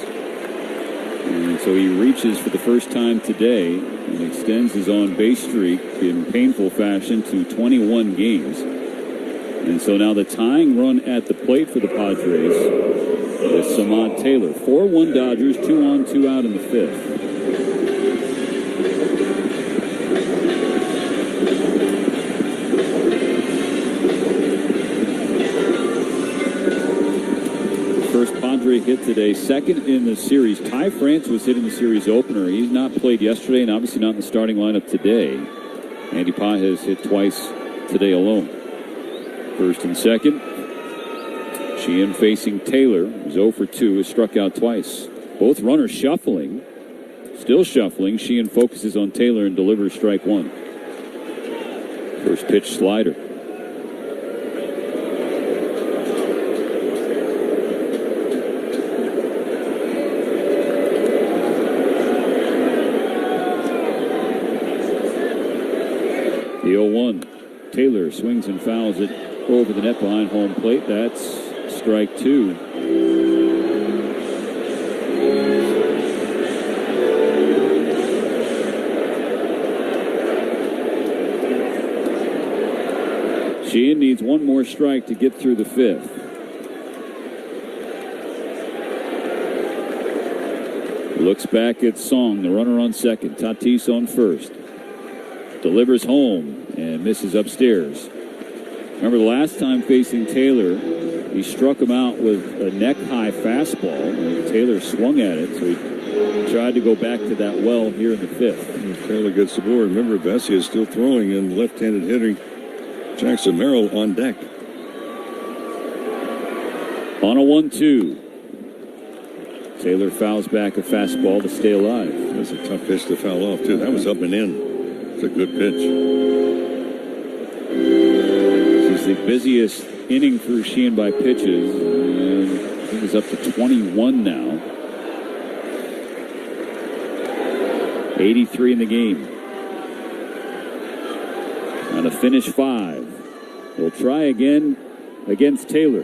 And so he reaches for the first time today and extends his on-base streak in painful fashion to 21 games. And so now the tying run at the plate for the Padres is Samad Taylor. 4-1 Dodgers, 2 on, 2 out in the 5th. First Padre hit today, second in the series. Ty France was hitting the series opener. He's not played yesterday and obviously not in the starting lineup today. Andy Pye has hit twice today alone. First and second. Sheehan facing Taylor. He's 0 for 2. Has struck out twice. Both runners shuffling. Still shuffling. Sheehan focuses on Taylor and delivers strike one. First pitch slider. The 0-1. Taylor swings and fouls it over the net behind home plate. That's strike two. Sheehan needs one more strike to get through the 5th. Looks back at Song, the runner on second. Tatis on first. Delivers home and misses upstairs. Remember the last time facing Taylor, he struck him out with a neck-high fastball, and Taylor swung at it, so he tried to go back to that well here in the 5th. And Taylor gets the board. Remember, Bessie is still throwing, and left-handed hitter Jackson Merrill on deck. On a 1-2. Taylor fouls back a fastball to stay alive. That's a tough pitch to foul off, too. That was up and in. It's a good pitch. This is the busiest inning for Sheehan by pitches. And I think he's up to 21 now. 83 in the game. On a finish 5. He'll try again against Taylor.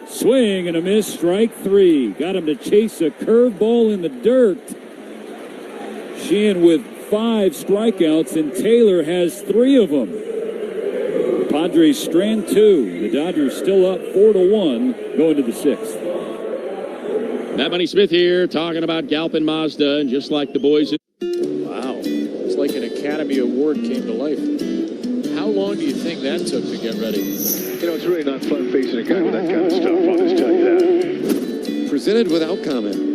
Swing and a miss, strike 3. Got him to chase a curveball in the dirt. Sheehan with 5 strikeouts, and Taylor has 3 of them. Padres strand 2. The Dodgers still up 4-1 going to the 6th. Matt Money Smith here talking about Galpin Mazda, and just like the boys. Wow. It's like an Academy Award came to life. How long do you think that took to get ready? You know, it's really not fun facing a guy with that kind of stuff. I'll just tell you that. Presented without comment.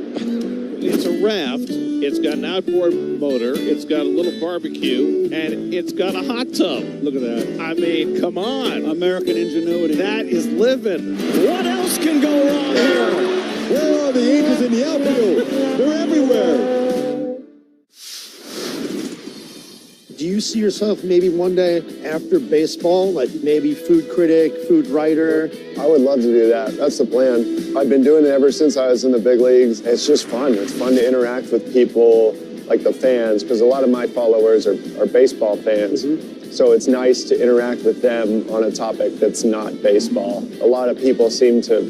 It's a raft. It's got an outboard motor. It's got a little barbecue, and it's got a hot tub. Look at that. I mean, come on. American ingenuity. That is living. What else can go wrong here? Where are the Angels in the outfield? They're everywhere. Do you see yourself maybe one day after baseball, like maybe food critic, food writer? I would love to do that. That's the plan. I've been doing it ever since I was in the big leagues. It's just fun. It's fun to interact with people like the fans, because a lot of my followers are baseball fans. Mm-hmm. So it's nice to interact with them on a topic that's not baseball. A lot of people seem to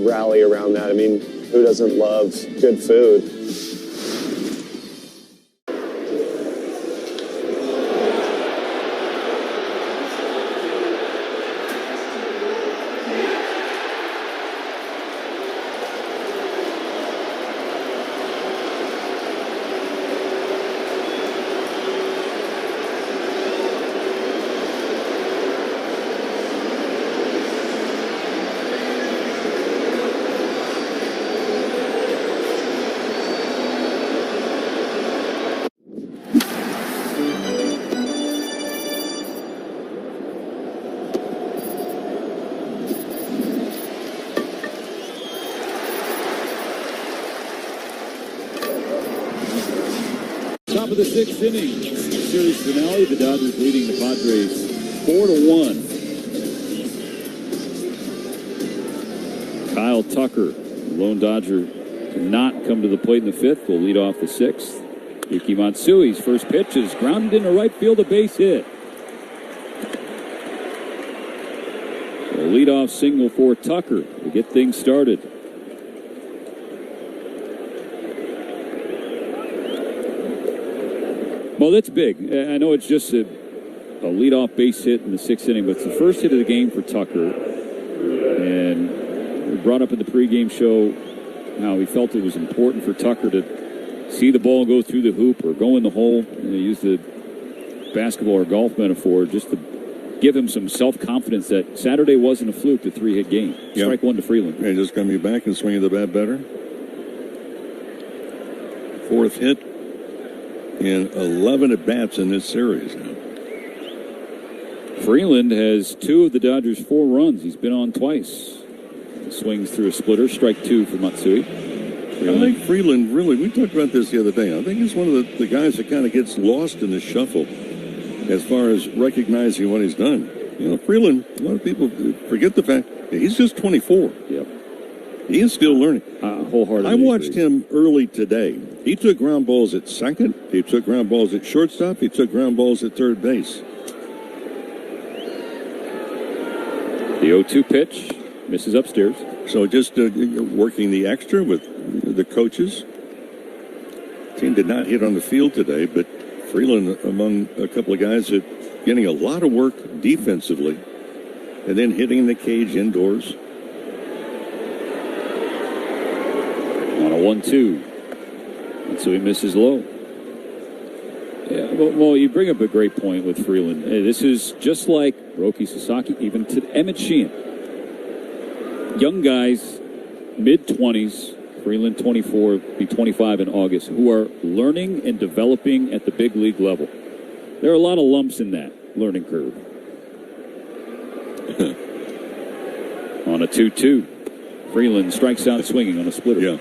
rally around that. I mean, who doesn't love good food? Top of the 6th inning. Series finale. The Dodgers leading the Padres 4-1. Kyle Tucker, lone Dodger, to not come to the plate in the 5th, will lead off the 6th. Yuki Matsui's first pitch is grounded into right field, a base hit. A leadoff single for Tucker to get things started. Well, that's big. I know it's just a leadoff base hit in the 6th inning, but it's the first hit of the game for Tucker. And we brought up in the pregame show how he felt it was important for Tucker to see the ball go through the hoop or go in the hole. And they used the basketball or golf metaphor just to give him some self-confidence that Saturday wasn't a fluke, the 3-hit game. Strike one to Freeland. And just going to be back and swinging the bat better. 4th hit in 11 at-bats in this series now. Freeland has 2 of the Dodgers' 4 runs. He's been on twice. Swings through a splitter. Strike 2 for Matsui. I think Freeland really, we talked about this the other day. I think he's one of the guys that kind of gets lost in the shuffle as far as recognizing what he's done. You know, Freeland, a lot of people forget the fact that he's just 24. Yep. He is still learning. Wholeheartedly. I watched him early today. He took ground balls at second. He took ground balls at shortstop. He took ground balls at third base. The 0-2 pitch misses upstairs. So just working the extra with the coaches. Team did not hit on the field today, but Freeland among a couple of guys that getting a lot of work defensively and then hitting the cage indoors. On a 1-2. And so he misses low. Yeah, well, you bring up a great point with Freeland. This is just like Roki Sasaki, even to Emmett Sheehan. Young guys, mid-20s, Freeland 24, be 25 in August, who are learning and developing at the big league level. There are a lot of lumps in that learning curve. On a 2-2, Freeland strikes out swinging on a splitter. Yeah,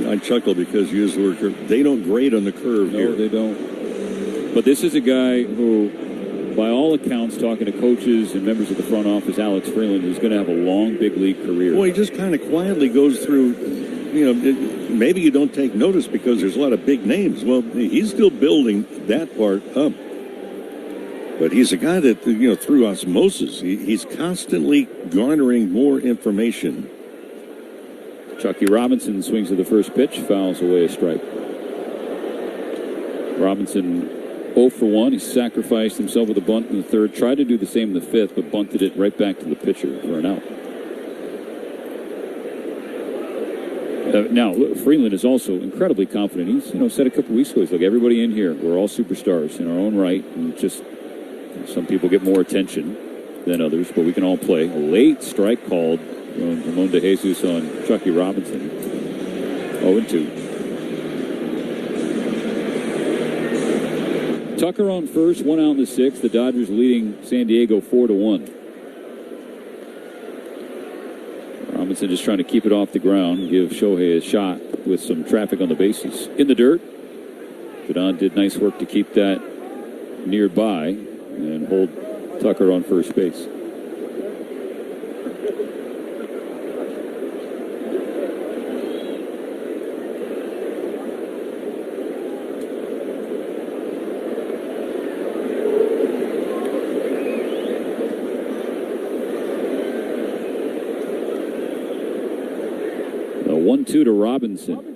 I chuckle because you use the word curve. They don't grade on the curve here. No, they don't. But this is a guy who, by all accounts, talking to coaches and members of the front office, Alex Freeland, is going to have a long big league career. Well, he just kind of quietly goes through, you know, maybe you don't take notice because there's a lot of big names. Well, he's still building that part up. But he's a guy that, you know, through osmosis, he's constantly garnering more information. Chucky Robinson swings to the first pitch, fouls away a strike. Robinson 0 for 1. He sacrificed himself with a bunt in the 3rd. Tried to do the same in the 5th, but bunted it right back to the pitcher for an out. Now, Freeland is also incredibly confident. He's, you know, said a couple weeks ago, he's like, everybody in here, we're all superstars in our own right. And just some people get more attention than others, but we can all play. A late strike called from Ramon De Jesus on Chucky Robinson. 0-2. Tucker on first, 1 out in the 6th. The Dodgers leading San Diego 4-1. Robinson just trying to keep it off the ground, give Shohei a shot with some traffic on the bases. In the dirt, Jadon did nice work to keep that nearby and hold Tucker on first base. The 1-2 to Robinson.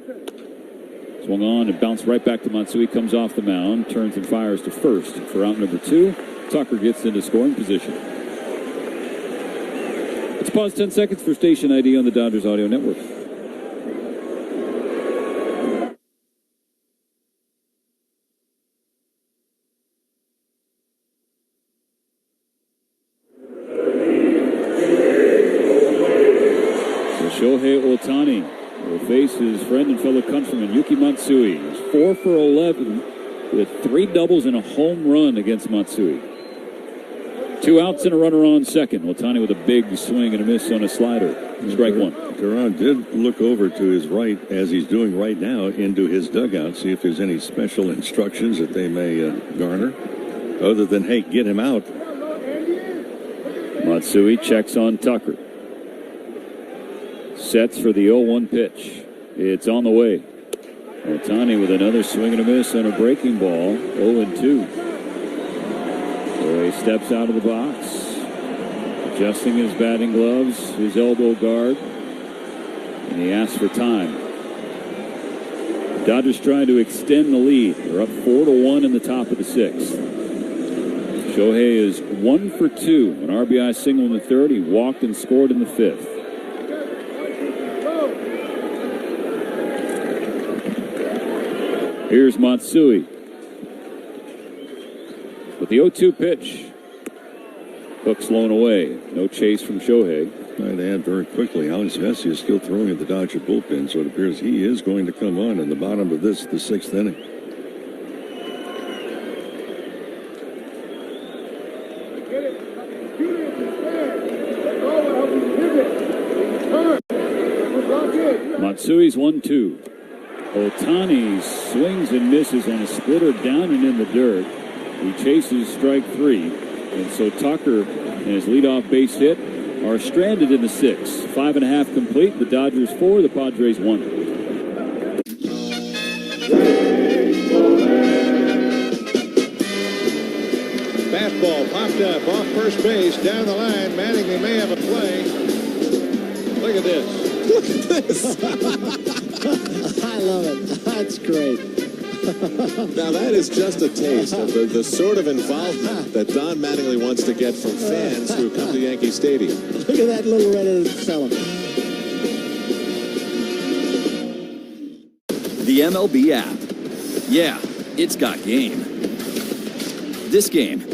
Swung on and bounced right back to Matsui. Comes off the mound, turns and fires to first for out number 2. Tucker gets into scoring position. Let's pause 10 seconds for station ID on the Dodgers Audio Network. Shohei Ohtani will face his friend and fellow countryman Yuki Matsui. He's 4 for 11 with 3 doubles and a home run against Matsui. 2 outs and a runner on second. Ohtani with a big swing and a miss on a slider. Strike 1. Duran did look over to his right, as he's doing right now, into his dugout, see if there's any special instructions that they may garner, other than, hey, get him out. Matsui checks on Tucker. Sets for the 0-1 pitch. It's on the way. Ohtani with another swing and a miss on a breaking ball. 0-2. So he steps out of the box, adjusting his batting gloves, his elbow guard, and he asks for time. Dodgers trying to extend the lead. They're up 4-1 in the top of the 6th. Shohei is 1 for 2. An RBI single in the third. He walked and scored in the fifth. Here's Matsui. With the 0-2 pitch. Hook blown away. No chase from Shohei. I'd add very quickly, Alex Vesia is still throwing at the Dodger bullpen, so it appears he is going to come on in the bottom of this, the sixth inning. Matsui's 1-2. Ohtani swings and misses on a splitter down and in the dirt. He chases strike 3. And so Tucker and his leadoff base hit are stranded in the 6th. 5.5 complete. The Dodgers 4, the Padres 1. Fastball popped up off first base, down the line. Mattingly may have a play. Look at this. Look at this. I love it. That's great. Now that is just a taste of the sort of involvement that Don Mattingly wants to get from fans who come to Yankee Stadium. Look at that little red-headed fella. The MLB app. Yeah, it's got game. This game.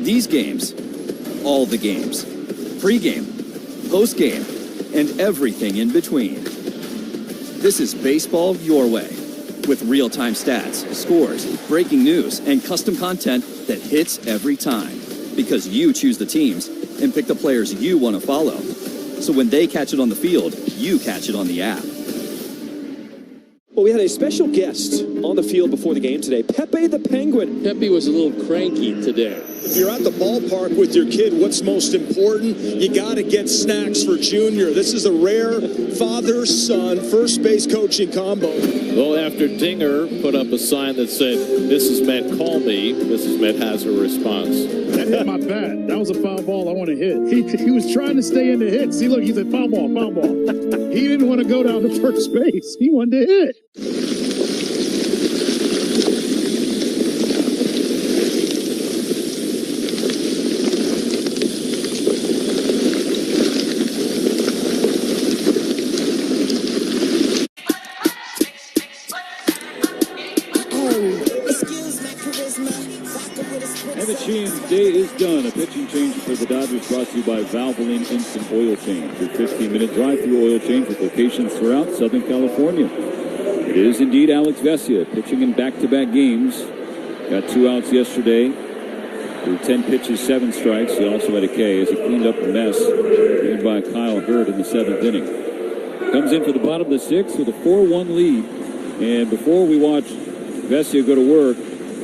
These games. All the games. Pre-game. Post-game. And everything in between. This is baseball your way. With real-time stats, scores, breaking news, and custom content that hits every time. Because you choose the teams and pick the players you want to follow. So when they catch it on the field, you catch it on the app. Well, we had a special guest on the field before the game today, Pepe the Penguin. Pepe was a little cranky today. If you're at the ballpark with your kid, what's most important? You got to get snacks for Junior. This is a rare father-son first base coaching combo. Well, after Dinger put up a sign that said, Mrs. Met, call me, Mrs. Met has her response. That hit my bat. That was a foul ball I want to hit. He was trying to stay in the hit. See, look, he said foul ball, foul ball. He didn't want to go down to first base. He wanted to hit. Emmett Sheehan's day is done. A pitching change for the Dodgers brought to you by Valvoline Instant Oil Change. Your 15-minute drive-through oil change with locations throughout Southern California. It is indeed Alex Vesia pitching in back-to-back games. Got 2 outs yesterday. Through 10 pitches, 7 strikes. He also had a K as he cleaned up the mess made by Kyle Hurd in the 7th inning. Comes in for the bottom of the 6th with a 4-1 lead. And before we watch Vesia go to work,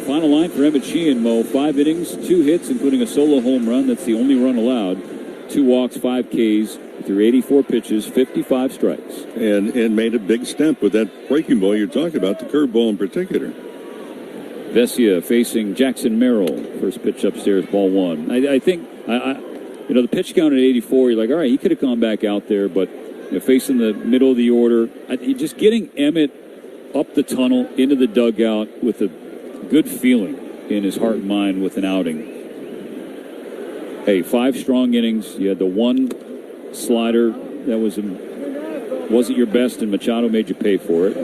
final line for Emmett Sheehan, Mo. 5 innings, 2 hits, including a solo home run. That's the only run allowed. 2 walks, 5 Ks through 84 pitches, 55 strikes. And made a big step with that breaking ball you're talking about, the curveball in particular. Vesia facing Jackson Merrill. First pitch upstairs, ball 1. I think, the pitch count at 84, you're like, all right, he could have gone back out there, but facing the middle of the order, just getting Emmett up the tunnel, into the dugout with a good feeling in his heart and mind with an outing. Hey, 5 strong innings. You had the 1 slider that wasn't your best, and Machado made you pay for it.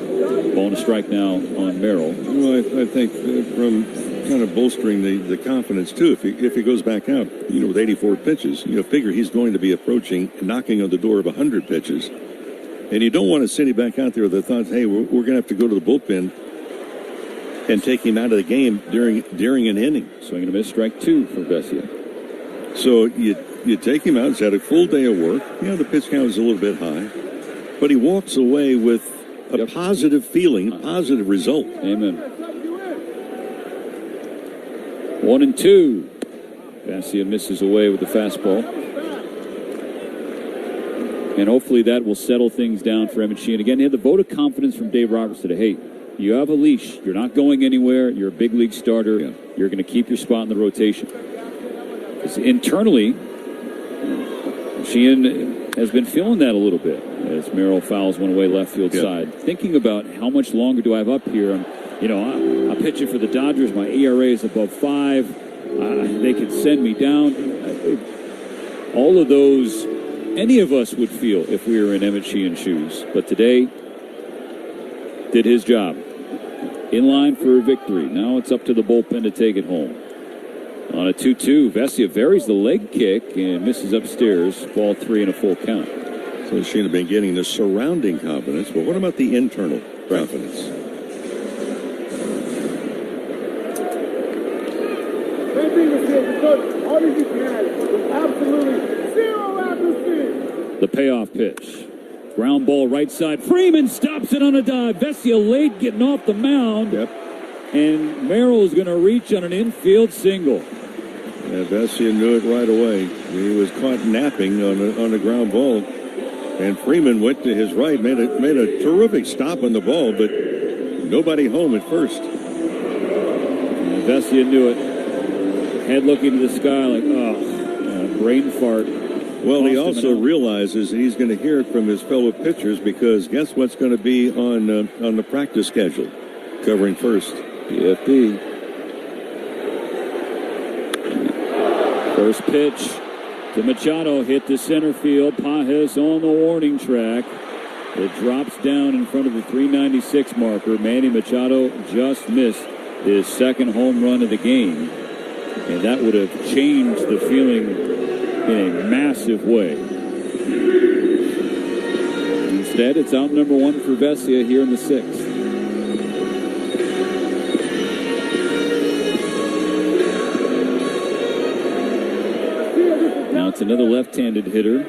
Ball and a strike now on Merrill. Well, I think from kind of bolstering the confidence, too, if he goes back out, with 84 pitches, figure he's going to be approaching, knocking on the door of 100 pitches. And you don't want to send him back out there with the thoughts, hey, we're going to have to go to the bullpen and take him out of the game during an inning. Swing and a miss, strike 2 for Vesia. So you take him out. He's had a full day of work. The pitch count is a little bit high. But he walks away with a positive feeling, a positive result. Amen. 1-2. Vesia misses away with the fastball. And hopefully that will settle things down for Emmett Sheehan. Again, he had the vote of confidence from Dave Roberts today. Hey, you have a leash. You're not going anywhere. You're a big league starter. Yeah. You're going to keep your spot in the rotation. Because internally, Sheehan has been feeling that a little bit as Merrill fouls one away left field side. Thinking about how much longer do I have up here? I'm pitching for the Dodgers. My ERA is above 5. They could send me down. All of those, any of us would feel if we were in Emmett Sheehan's shoes. But today, did his job. In line for a victory. Now it's up to the bullpen to take it home. On a 2-2, Vesia varies the leg kick and misses upstairs. Ball 3 and a full count. So Sheehan have been getting the surrounding confidence, but what about the internal confidence? The payoff pitch. Ground ball right side. Freeman stops it on a dive. Vesia late getting off the mound. Yep. And Merrill is going to reach on an infield single. Yeah, Vesia knew it right away. He was caught napping on the ground ball. And Freeman went to his right, made a terrific stop on the ball, but nobody home at first. And Vesia knew it. Head looking to the sky like, brain fart. Well, he also realizes that he's going to hear it from his fellow pitchers because guess what's going to be on the practice schedule? Covering first. PFP. First pitch to Machado, hit to center field. Pages on the warning track. It drops down in front of the 396 marker. Manny Machado just missed his second home run of the game. And that would have changed the feeling in a massive way. Instead, it's out number 1 for Vesia here in the 6th. Now it's another left-handed hitter.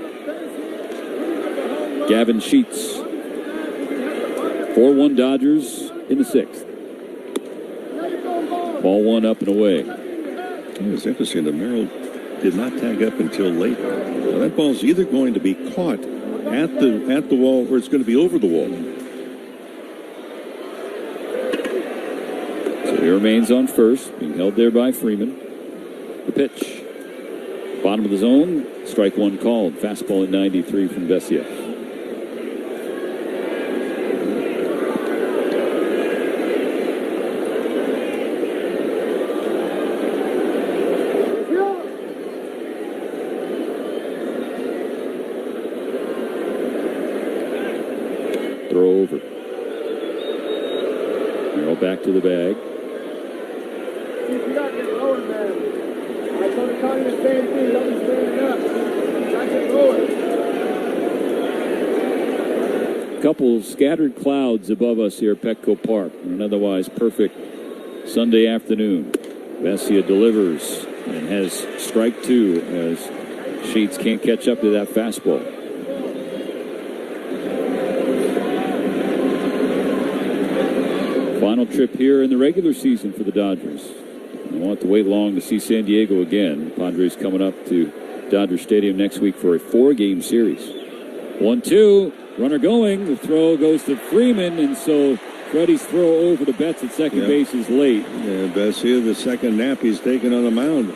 Gavin Sheets. 4-1 Dodgers in the 6th. Ball 1 up and away. It's interesting that Merrill did not tag up until late. Now that ball's either going to be caught at the wall or it's going to be over the wall. So he remains on first, being held there by Freeman. The pitch. Bottom of the zone, strike 1 called. Fastball at 93 from Vesia. Throw over. Merrill back to the bag. Couple scattered clouds above us here at Petco Park on an otherwise perfect Sunday afternoon. Vesia delivers and has strike 2 as Sheets can't catch up to that fastball. Final trip here in the regular season for the Dodgers. They won't have to wait long to see San Diego again. Padres coming up to Dodger Stadium next week for a 4-game series. 1-2, runner going. The throw goes to Freeman, and so Freddie's throw over to Betts at second base is late. Yeah, Vesia, the second nap he's taken on the mound.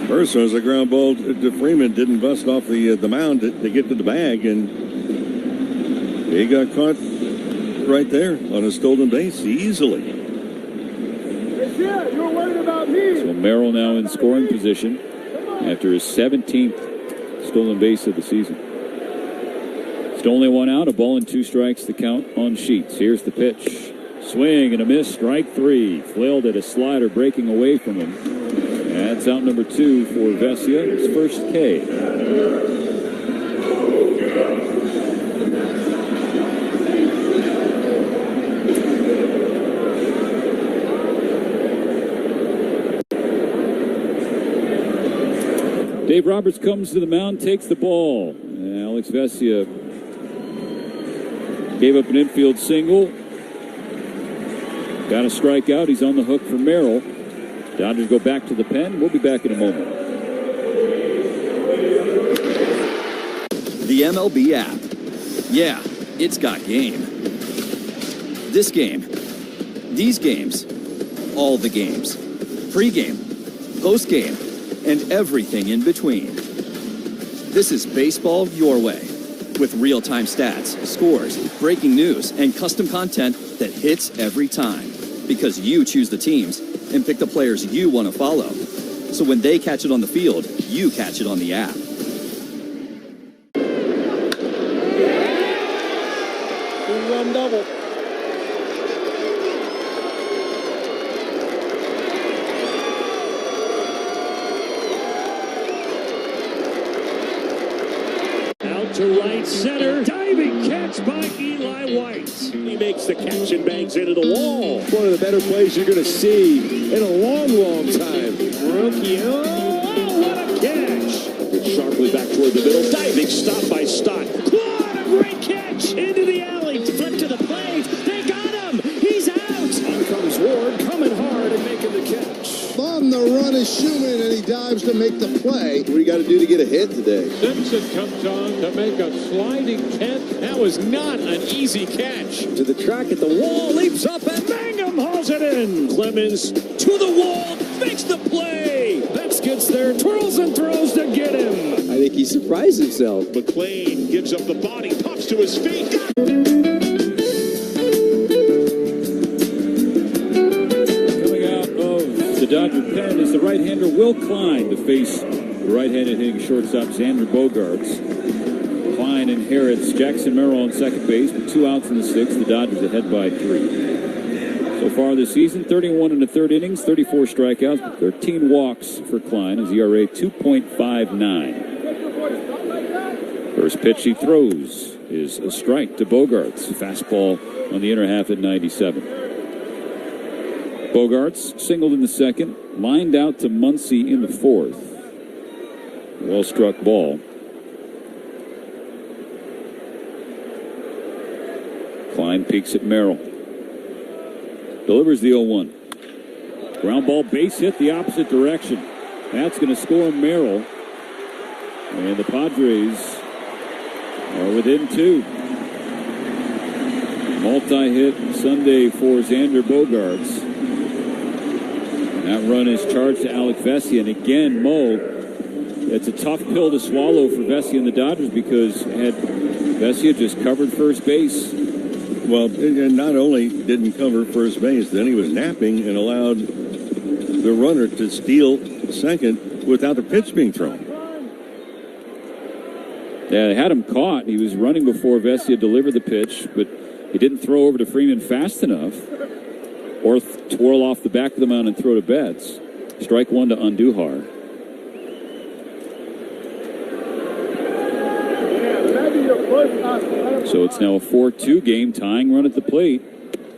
First was a ground ball to Freeman, didn't bust off the mound to get to the bag, and he got caught right there on a stolen base easily. You're worried about me. So Merrill now in scoring position after his 17th stolen base of the season. Still only 1 out, a ball and 2 strikes to count on Sheets. Here's the pitch. Swing and a miss, strike 3. Flailed at a slider breaking away from him. That's out number 2 for Vesia, his first K. Dave Roberts comes to the mound, takes the ball. Alex Vesia gave up an infield single. Got a strikeout. He's on the hook for Merrill. Dodgers go back to the pen. We'll be back in a moment. The MLB app. Yeah, it's got game. This game. These games. All the games. Pre-game. Post-game. And everything in between. This is baseball your way. With real-time stats, scores, breaking news, and custom content that hits every time. Because you choose the teams and pick the players you want to follow. So when they catch it on the field, you catch it on the app. Two-run double. To right center, diving catch by Eli White. He makes the catch and bangs into the wall. One of the better plays you're going to see in a long, long time. Rookie, what a catch. Gets sharply back toward the middle. Diving stop by Stott. What a great catch into the alley. Flip to the plate. They got him. He's out. On comes Ward, coming hard and making the catch. On the run is Schumann, and he dives to make the play. What do you got to do to get a hit today? Simpson comes on to make a sliding catch. That was not an easy catch. To the track at the wall, leaps up and Mangum hauls it in. Clemens to the wall, makes the play. Betts gets there, twirls and throws to get him. I think he surprised himself. McLean gives up the body, pops to his feet. The Dodger pen is the right-hander Will Klein to face the right-handed hitting shortstop Xander Bogaerts. Klein inherits Jackson Merrill on second base with 2 outs in the 6th. The Dodgers ahead by 3. So far this season, 31 in the 3rd innings, 34 strikeouts, but 13 walks for Klein. His ERA 2.59. First pitch he throws is a strike to Bogaerts. Fastball on the inner half at 97. Bogaerts singled in the 2nd, lined out to Muncy in the 4th. Well-struck ball. Klein peeks at Merrill. Delivers the 0-1. Ground ball, base hit the opposite direction. That's going to score Merrill. And the Padres are within 2. Multi-hit Sunday for Xander Bogaerts. That run is charged to Alec Vesia, and again, Mo, it's a tough pill to swallow for Vesia and the Dodgers because had Vesia just covered first base. Well, not only didn't cover first base, then he was napping and allowed the runner to steal second without the pitch being thrown. Yeah, they had him caught. He was running before Vesia delivered the pitch, but he didn't throw over to Freeman fast enough or twirl off the back of the mound and throw to Betts. Strike 1 to Andujar. So it's now a 4-2 game, tying run at the plate.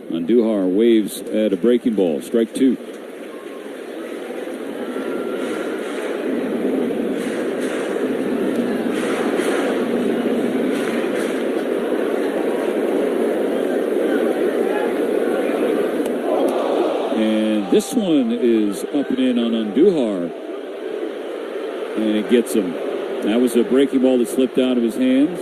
Andujar waves at a breaking ball. Strike 2. This one is up and in on Andujar, and it gets him. That was a breaking ball that slipped out of his hands.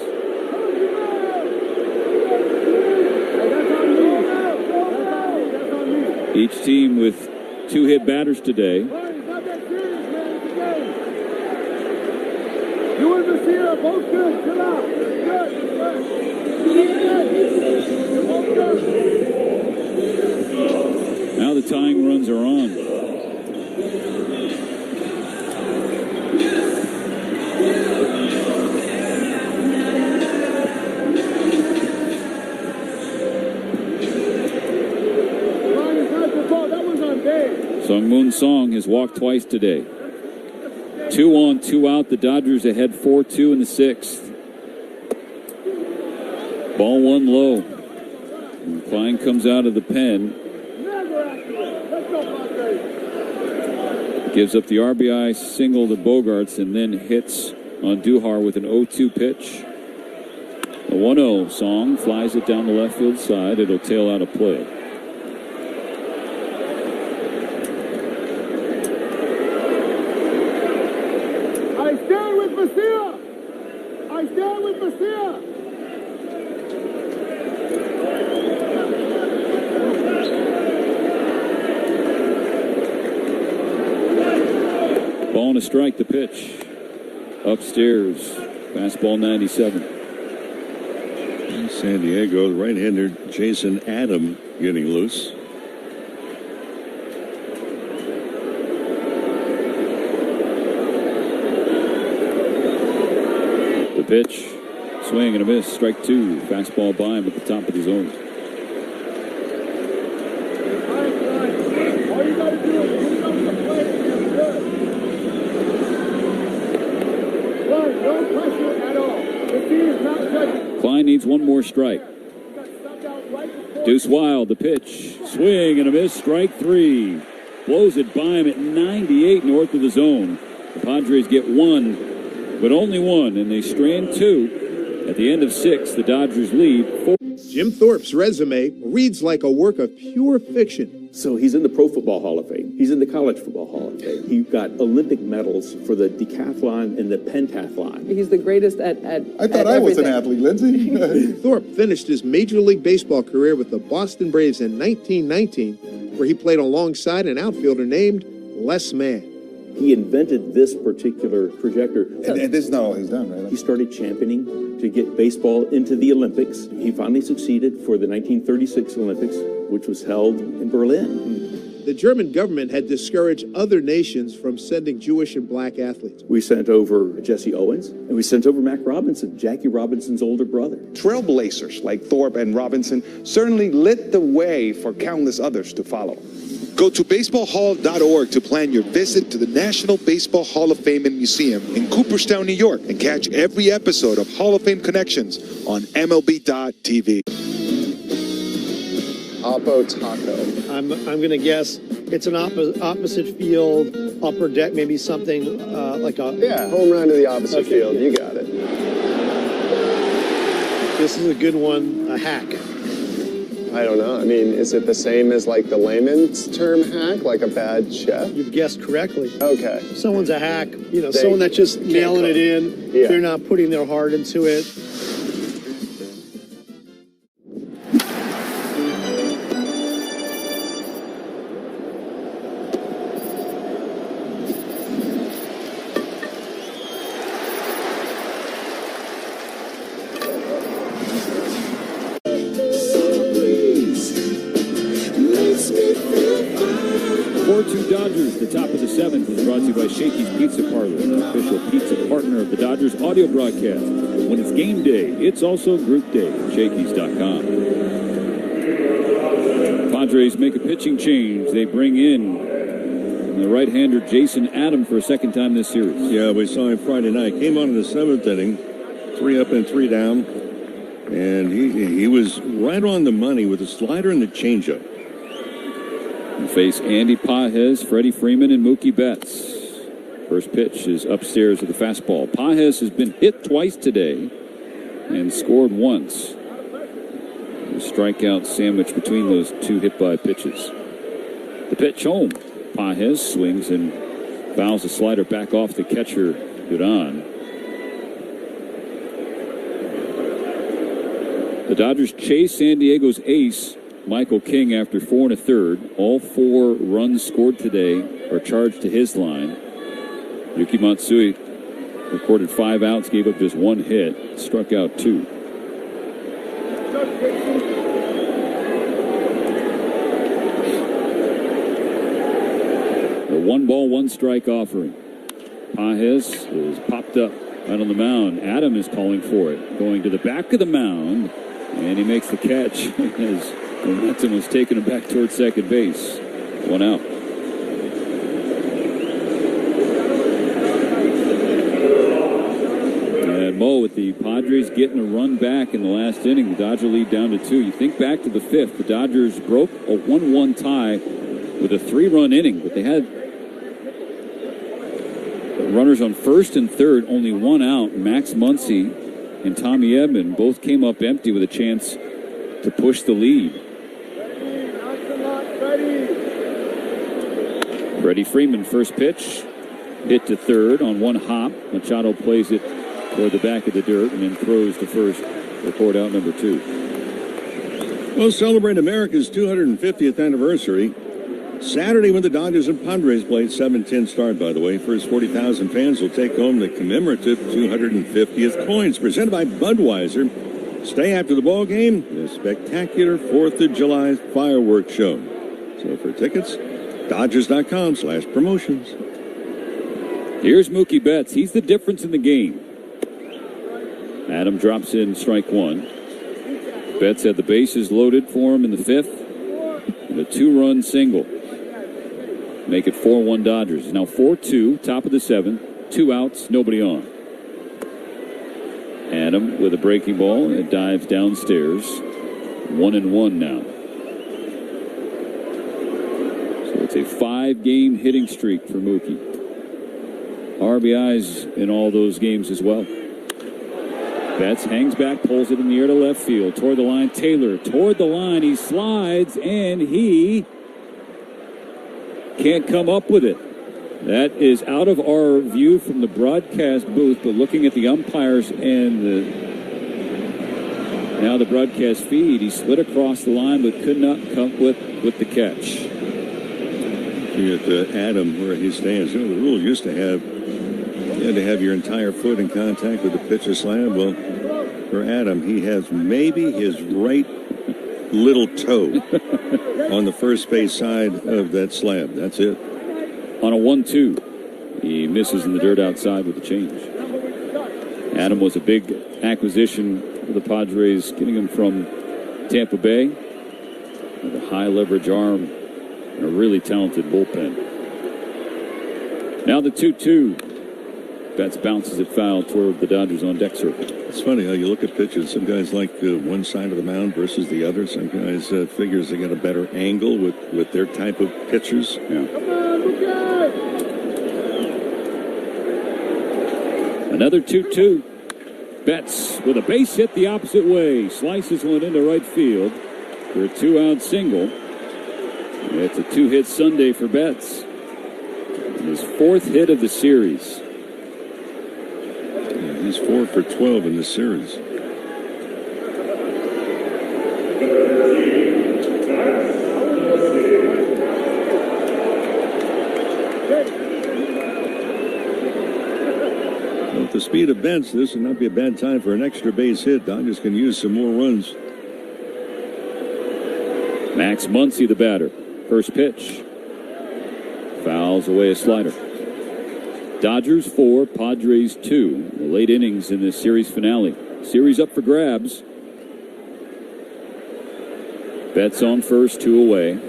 Each team with 2 hit batters today. You and Messina both good. Chill out. Now the tying runs are on. Sung-Moon Song has walked twice today. 2 on, 2 out. The Dodgers ahead 4-2 in the 6th. Ball 1 low. And Klein comes out of the pen. Gives up the RBI single to Bogaerts and then hits Andujar with an 0-2 pitch. The 1-0 Song flies it down the left field side. It'll tail out a play. I stand with Messina. I stand with Messina. Ball and a strike to pitch. Upstairs. Fastball 97. San Diego, right-hander Jason Adam getting loose. Swing and a miss. Strike two. Fastball by him at the top of the zone. All you got to do is pick up the plate and you're good. No pressure at all. The team is not judging. Klein needs one more strike. Deuce Wild, the pitch. Swing and a miss. Strike three. Blows it by him at 98 north of the zone. The Padres get one, but only one, and they strand two. At the end of six, the Dodgers lead 4. Jim Thorpe's resume reads like a work of pure fiction. So he's in the Pro Football Hall of Fame. He's in the College Football Hall of Fame. He got Olympic medals for the decathlon and the pentathlon. He's the greatest at I thought I was an athlete, Lindsay. Thorpe finished his Major League Baseball career with the Boston Braves in 1919, where he played alongside an outfielder named Les Mann. He invented this particular projector. And this is not all he's done, right? He started championing to get baseball into the Olympics. He finally succeeded for the 1936 Olympics, which was held in Berlin. The German government had discouraged other nations from sending Jewish and black athletes. We sent over Jesse Owens, and we sent over Mac Robinson, Jackie Robinson's older brother. Trailblazers like Thorpe and Robinson certainly lit the way for countless others to follow. Go to baseballhall.org to plan your visit to the National Baseball Hall of Fame and Museum in Cooperstown, New York, and catch every episode of Hall of Fame Connections on MLB.tv. Oppo Taco. I'm going to guess it's an opposite field, upper deck, maybe something like a... Yeah, home run to the opposite field. You got it. This is a good one, a hack. I don't know. I mean, is it the same as like the layman's term hack, like a bad chef? You've guessed correctly. Okay. Someone's a hack, you know, someone that's just nailing it in. Yeah. They're not putting their heart into it. The top of the seventh is brought to you by Shakey's Pizza Parlor, the official pizza partner of the Dodgers audio broadcast. When it's game day, it's also group day at Shakey's.com. Padres make a pitching change. They bring in the right-hander Jason Adam for a second time this series. Yeah, we saw him Friday night. Came on in the seventh inning, 3 up and 3 down, and he was right on the money with the slider and the changeup. And face Andy Pages, Freddie Freeman, and Mookie Betts. First pitch is upstairs with the fastball. Pages has been hit twice today and scored once. A strikeout sandwich between those two hit-by pitches. The pitch home. Pages swings and fouls the slider back off the catcher, Duran. The Dodgers chase San Diego's ace, Michael King, after 4 1/3. All 4 runs scored today are charged to his line. Yuki Matsui recorded 5 outs, gave up just 1 hit, struck out 2. The 1-ball, 1-strike offering. Pages is popped up right on the mound. Adam is calling for it, going to the back of the mound, and he makes the catch as momentum was taking him back towards second base. 1 out. And Mo, with the Padres getting a run back in the last inning, the Dodger lead down to 2. You think back to the 5th, the Dodgers broke a 1-1 tie with a 3-run inning, but they had runners on first and third, only 1 out. Max Muncy and Tommy Edman both came up empty with a chance to push the lead. Freddie Freeman, first pitch, hit to third on 1 hop. Machado plays it toward the back of the dirt and then throws to first. Record out number 2. We'll celebrate America's 250th anniversary Saturday when the Dodgers and Padres play. 7:10 start, by the way. First 40,000 fans will take home the commemorative 250th coins presented by Budweiser. Stay after the ball game, the spectacular 4th of July fireworks show. So for tickets, Dodgers.com/promotions. Here's Mookie Betts. He's the difference in the game. Adam drops in strike one. Betts had the bases loaded for him in the 5th. And a 2-run single. Make it 4-1 Dodgers. Now 4-2, top of the 7th. 2 outs, nobody on. Adam with a breaking ball and dives downstairs. 1-1 now. So it's a 5-game hitting streak for Mookie. RBIs in all those games as well. Betts hangs back, pulls it in the air to left field. Toward the line, Taylor toward the line. He slides, and he can't come up with it. That is out of our view from the broadcast booth, but looking at the umpires and now the broadcast feed, he slid across the line but could not come with the catch. At Adam, where he stands, the rule used to have you had to have your entire foot in contact with the pitcher's slab. Well, for Adam, he has maybe his right little toe on the first base side of that slab. That's it. On a 1-2, he misses in the dirt outside with the change. Adam was a big acquisition for the Padres, getting him from Tampa Bay with a high leverage arm and a really talented bullpen. Now the 2-2. Betts bounces it foul toward the Dodgers on deck circle. It's funny how you look at pitches. Some guys like one side of the mound versus the other. Some guys figures they get a better angle with their type of pitchers. Yeah. Another 2-2. Betts with a base hit the opposite way. Slices one into right field for a 2-out single. It's a 2-hit Sunday for Betts. His 4th hit of the series. He's 4 for 12 in this series. With the speed of Betts, this would not be a bad time for an extra base hit. Dodgers can use some more runs. Max Muncy, the batter. First pitch. Fouls away a slider. Dodgers 4, Padres 2. The late innings in this series finale. Series up for grabs. Betts on first, 2 away.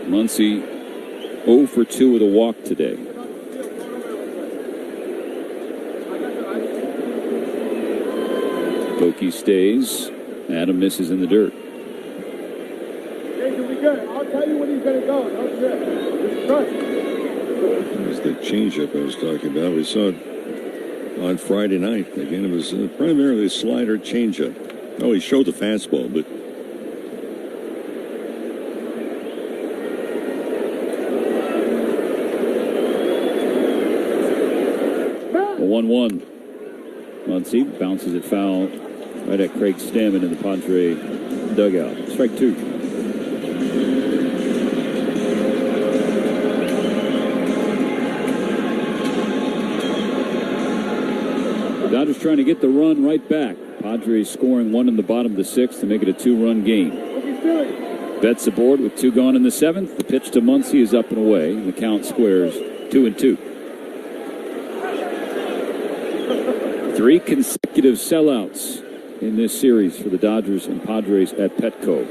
Muncy 0 for 2 with a walk today. Bokey stays. Adam misses in the dirt. Jason, we good. I'll tell you when he's going to go. Don't trip. Just trust. There's the changeup I was talking about. We saw it on Friday night. Again, it was primarily a slider changeup. Oh, he showed the fastball, but a 1-1. Muncy bounces it foul right at Craig Stammen in the Padre dugout. Strike 2. Dodgers trying to get the run right back. Padres scoring 1 in the bottom of the 6th to make it a 2-run game. Betts aboard with 2 gone in the 7th. The pitch to Muncy is up and away. And the count squares 2-2. 3 consecutive sellouts in this series for the Dodgers and Padres at Petco.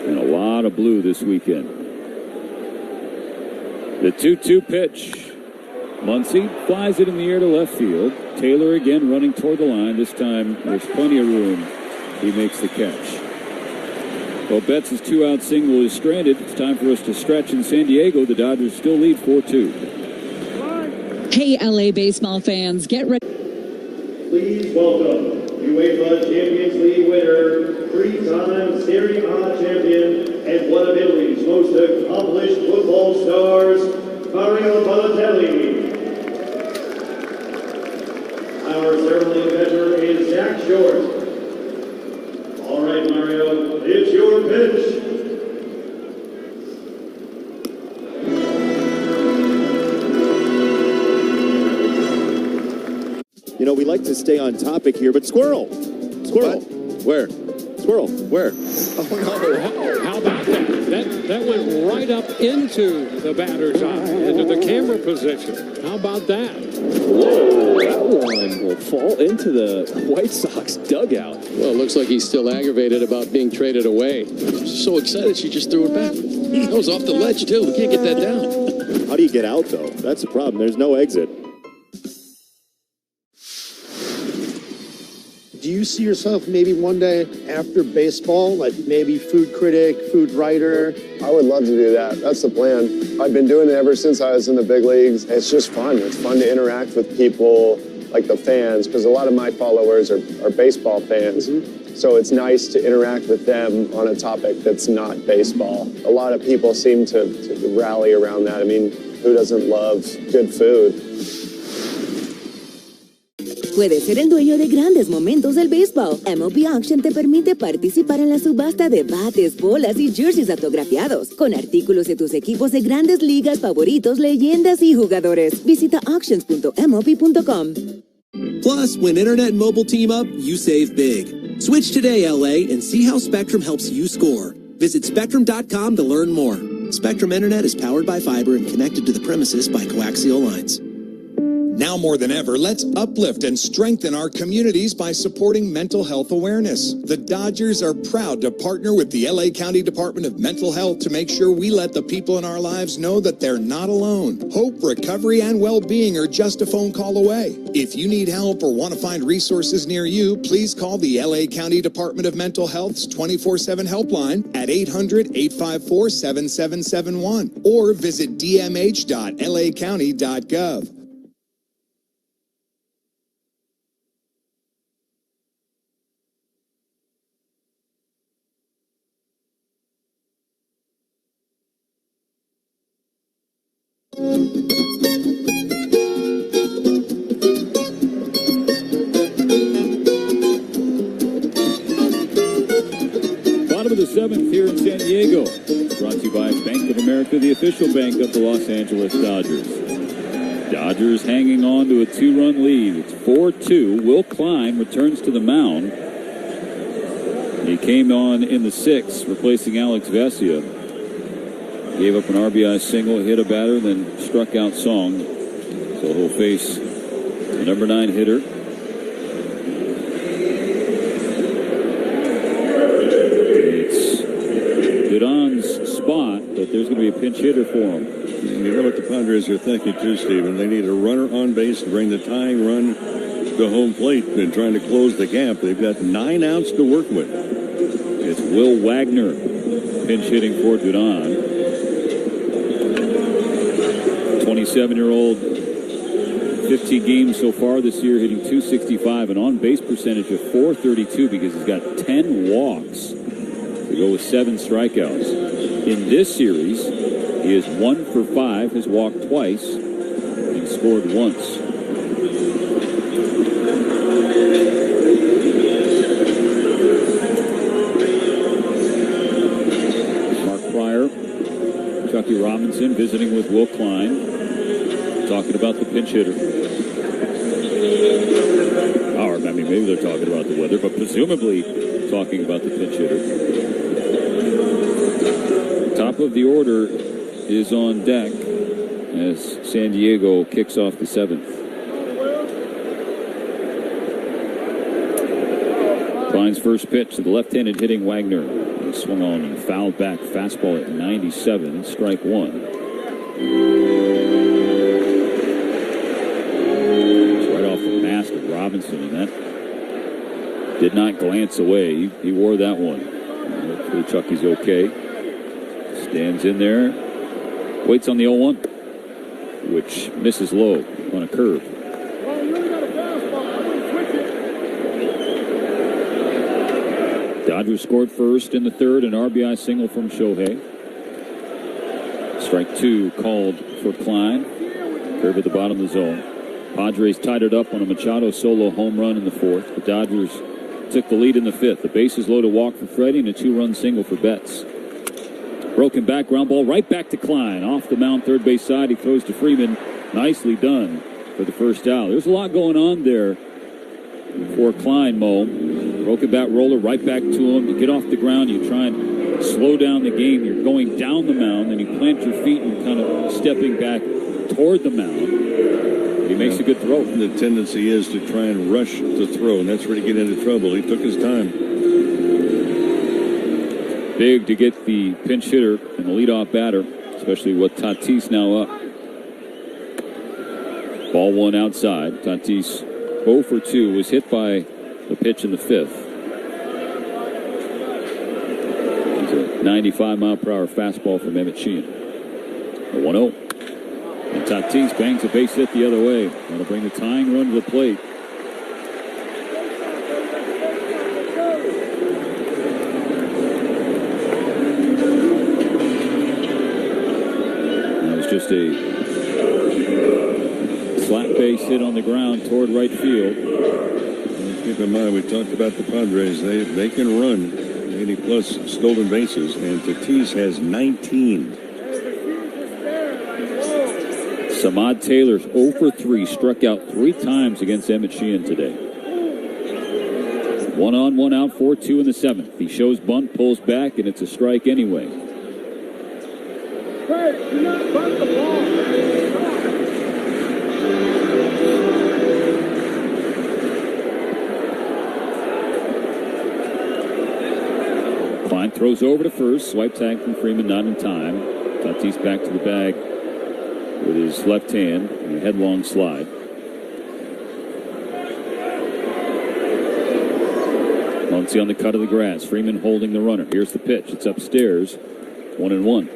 And a lot of blue this weekend. The 2-2 pitch. Muncy flies it in the air to left field. Taylor again running toward the line. This time there's plenty of room. He makes the catch. Well, Betts' 2-out single is stranded. It's time for us to stretch in San Diego. The Dodgers still lead 4-2. Hey, LA baseball fans, get ready. Please welcome UEFA Champions League winner, 3-time Serie A champion, and one of Italy's most accomplished football stars, Mario Balotelli. Our ceremony pitcher is Jack Short. All right, Mario, it's your pitch. You know, we like to stay on topic here, but Squirrel. Where? squirrel. Where? Oh, no. How about that? That went right up into the batter's eye, into the camera position. How about that? Whoa, that one will fall into the White Sox dugout. Well, it looks like he's still aggravated about being traded away. She's so excited she just threw it back. That was off the ledge, too. We can't get that down. How do you get out, though? That's the problem. There's no exit. Do you see yourself maybe one day after baseball, like maybe food critic, food writer? I would love to do that. That's the plan. I've been doing it ever since I was in the big leagues. It's just fun. It's fun to interact with people, like the fans, because a lot of my followers are baseball fans. So it's nice to interact with them on a topic that's not baseball. A lot of people seem to rally around that. I mean, who doesn't love good food? Puedes ser el dueño de grandes momentos del béisbol. MLB Auction te permite participar en la subasta de bates, bolas y jerseys autografiados, con artículos de tus equipos de grandes ligas favoritos, leyendas y jugadores. Visita auctions.mlb.com. Plus, when internet and mobile team up, you save big. Switch today, LA, and see how Spectrum helps you score. Visit Spectrum.com to learn more. Spectrum Internet is powered by fiber and connected to the premises by coaxial lines. Now more than ever, let's uplift and strengthen our communities by supporting mental health awareness. The Dodgers are proud to partner with the LA County Department of Mental Health to make sure we let the people in our lives know that they're not alone. Hope, recovery, and well-being are just a phone call away. If you need help or want to find resources near you, please call the LA County Department of Mental Health's 24/7 helpline at 800-854-7771 or visit dmh.lacounty.gov. Bottom of the seventh here in San Diego. Brought to you by Bank of America, the official bank of the Los Angeles Dodgers. Dodgers hanging on to a 2-run lead. It's 4-2. Will Klein returns to the mound. He came on in the sixth, replacing Alex Vesia. Gave up an RBI single, hit a batter, then struck out Song. So he'll face the number 9 hitter. It's Dudon's spot, but there's going to be a pinch hitter for him. You know what the Padres are thinking too, Stephen. They need a runner on base to bring the tying run to home plate and trying to close the gap. They've got 9 outs to work with. It's Will Wagner pinch hitting for Dudon. 27-year-old, 15 games so far this year, hitting .265, an on-base percentage of .432 because he's got 10 walks to go with 7 strikeouts. In this series, he is 1 for 5, has walked twice, and scored once. Mark Pryor, Chucky Robinson visiting with Will Klein. Talking about the pinch hitter. Or, I mean, maybe they're talking about the weather, but presumably talking about the pinch hitter. Top of the order is on deck as San Diego kicks off the 7th. Klein's first pitch to the left-handed hitting Wagner. He swung on and fouled back fastball at 97, strike 1. Robinson, and that did not glance away. He wore that one. Hopefully Chucky's okay. Stands in there. Waits on the 0-1, which misses low on a curve. Dodgers scored first in the third, an RBI single from Shohei. Strike 2 called for Klein. Curve at the bottom of the zone. Padres tied it up on a Machado solo home run in the 4th. The Dodgers took the lead in the 5th. The bases loaded walk for Freddie and a 2-run single for Betts. Broken back, ground ball right back to Klein. Off the mound, third base side. He throws to Freeman. Nicely done for the first out. There's a lot going on there for Klein, Mo. Broken bat roller right back to him. You get off the ground, you try and slow down the game. You're going down the mound, and you plant your feet and kind of stepping back toward the mound. He makes a good throw. The tendency is to try and rush the throw, and that's where you get into trouble. He took his time. Big to get the pinch hitter and the leadoff batter, especially with Tatis now up. Ball one outside. Tatis 0 for 2 was hit by the pitch in the 5th. It's a 95-mile-per-hour fastball from Emmett Sheehan. A 1-0. And Tatis bangs a base hit the other way. That'll bring the tying run to the plate. That was just a flat base hit on the ground toward right field. Keep in mind, we talked about the Padres. They can run 80-plus stolen bases, and Tatis has 19. Samad Taylor's 0 for 3, struck out 3 times against Emmett Sheehan today. 1 on, 1 out, 4-2 in the 7th. He shows bunt, pulls back, and it's a strike anyway. Hey, do not bunt the ball. Klein throws over to first. Swipe tag from Freeman, not in time. Tatis back to the bag with his left hand and a headlong slide. Muncy on the cut of the grass. Freeman holding the runner. Here's the pitch. It's upstairs. 1-1.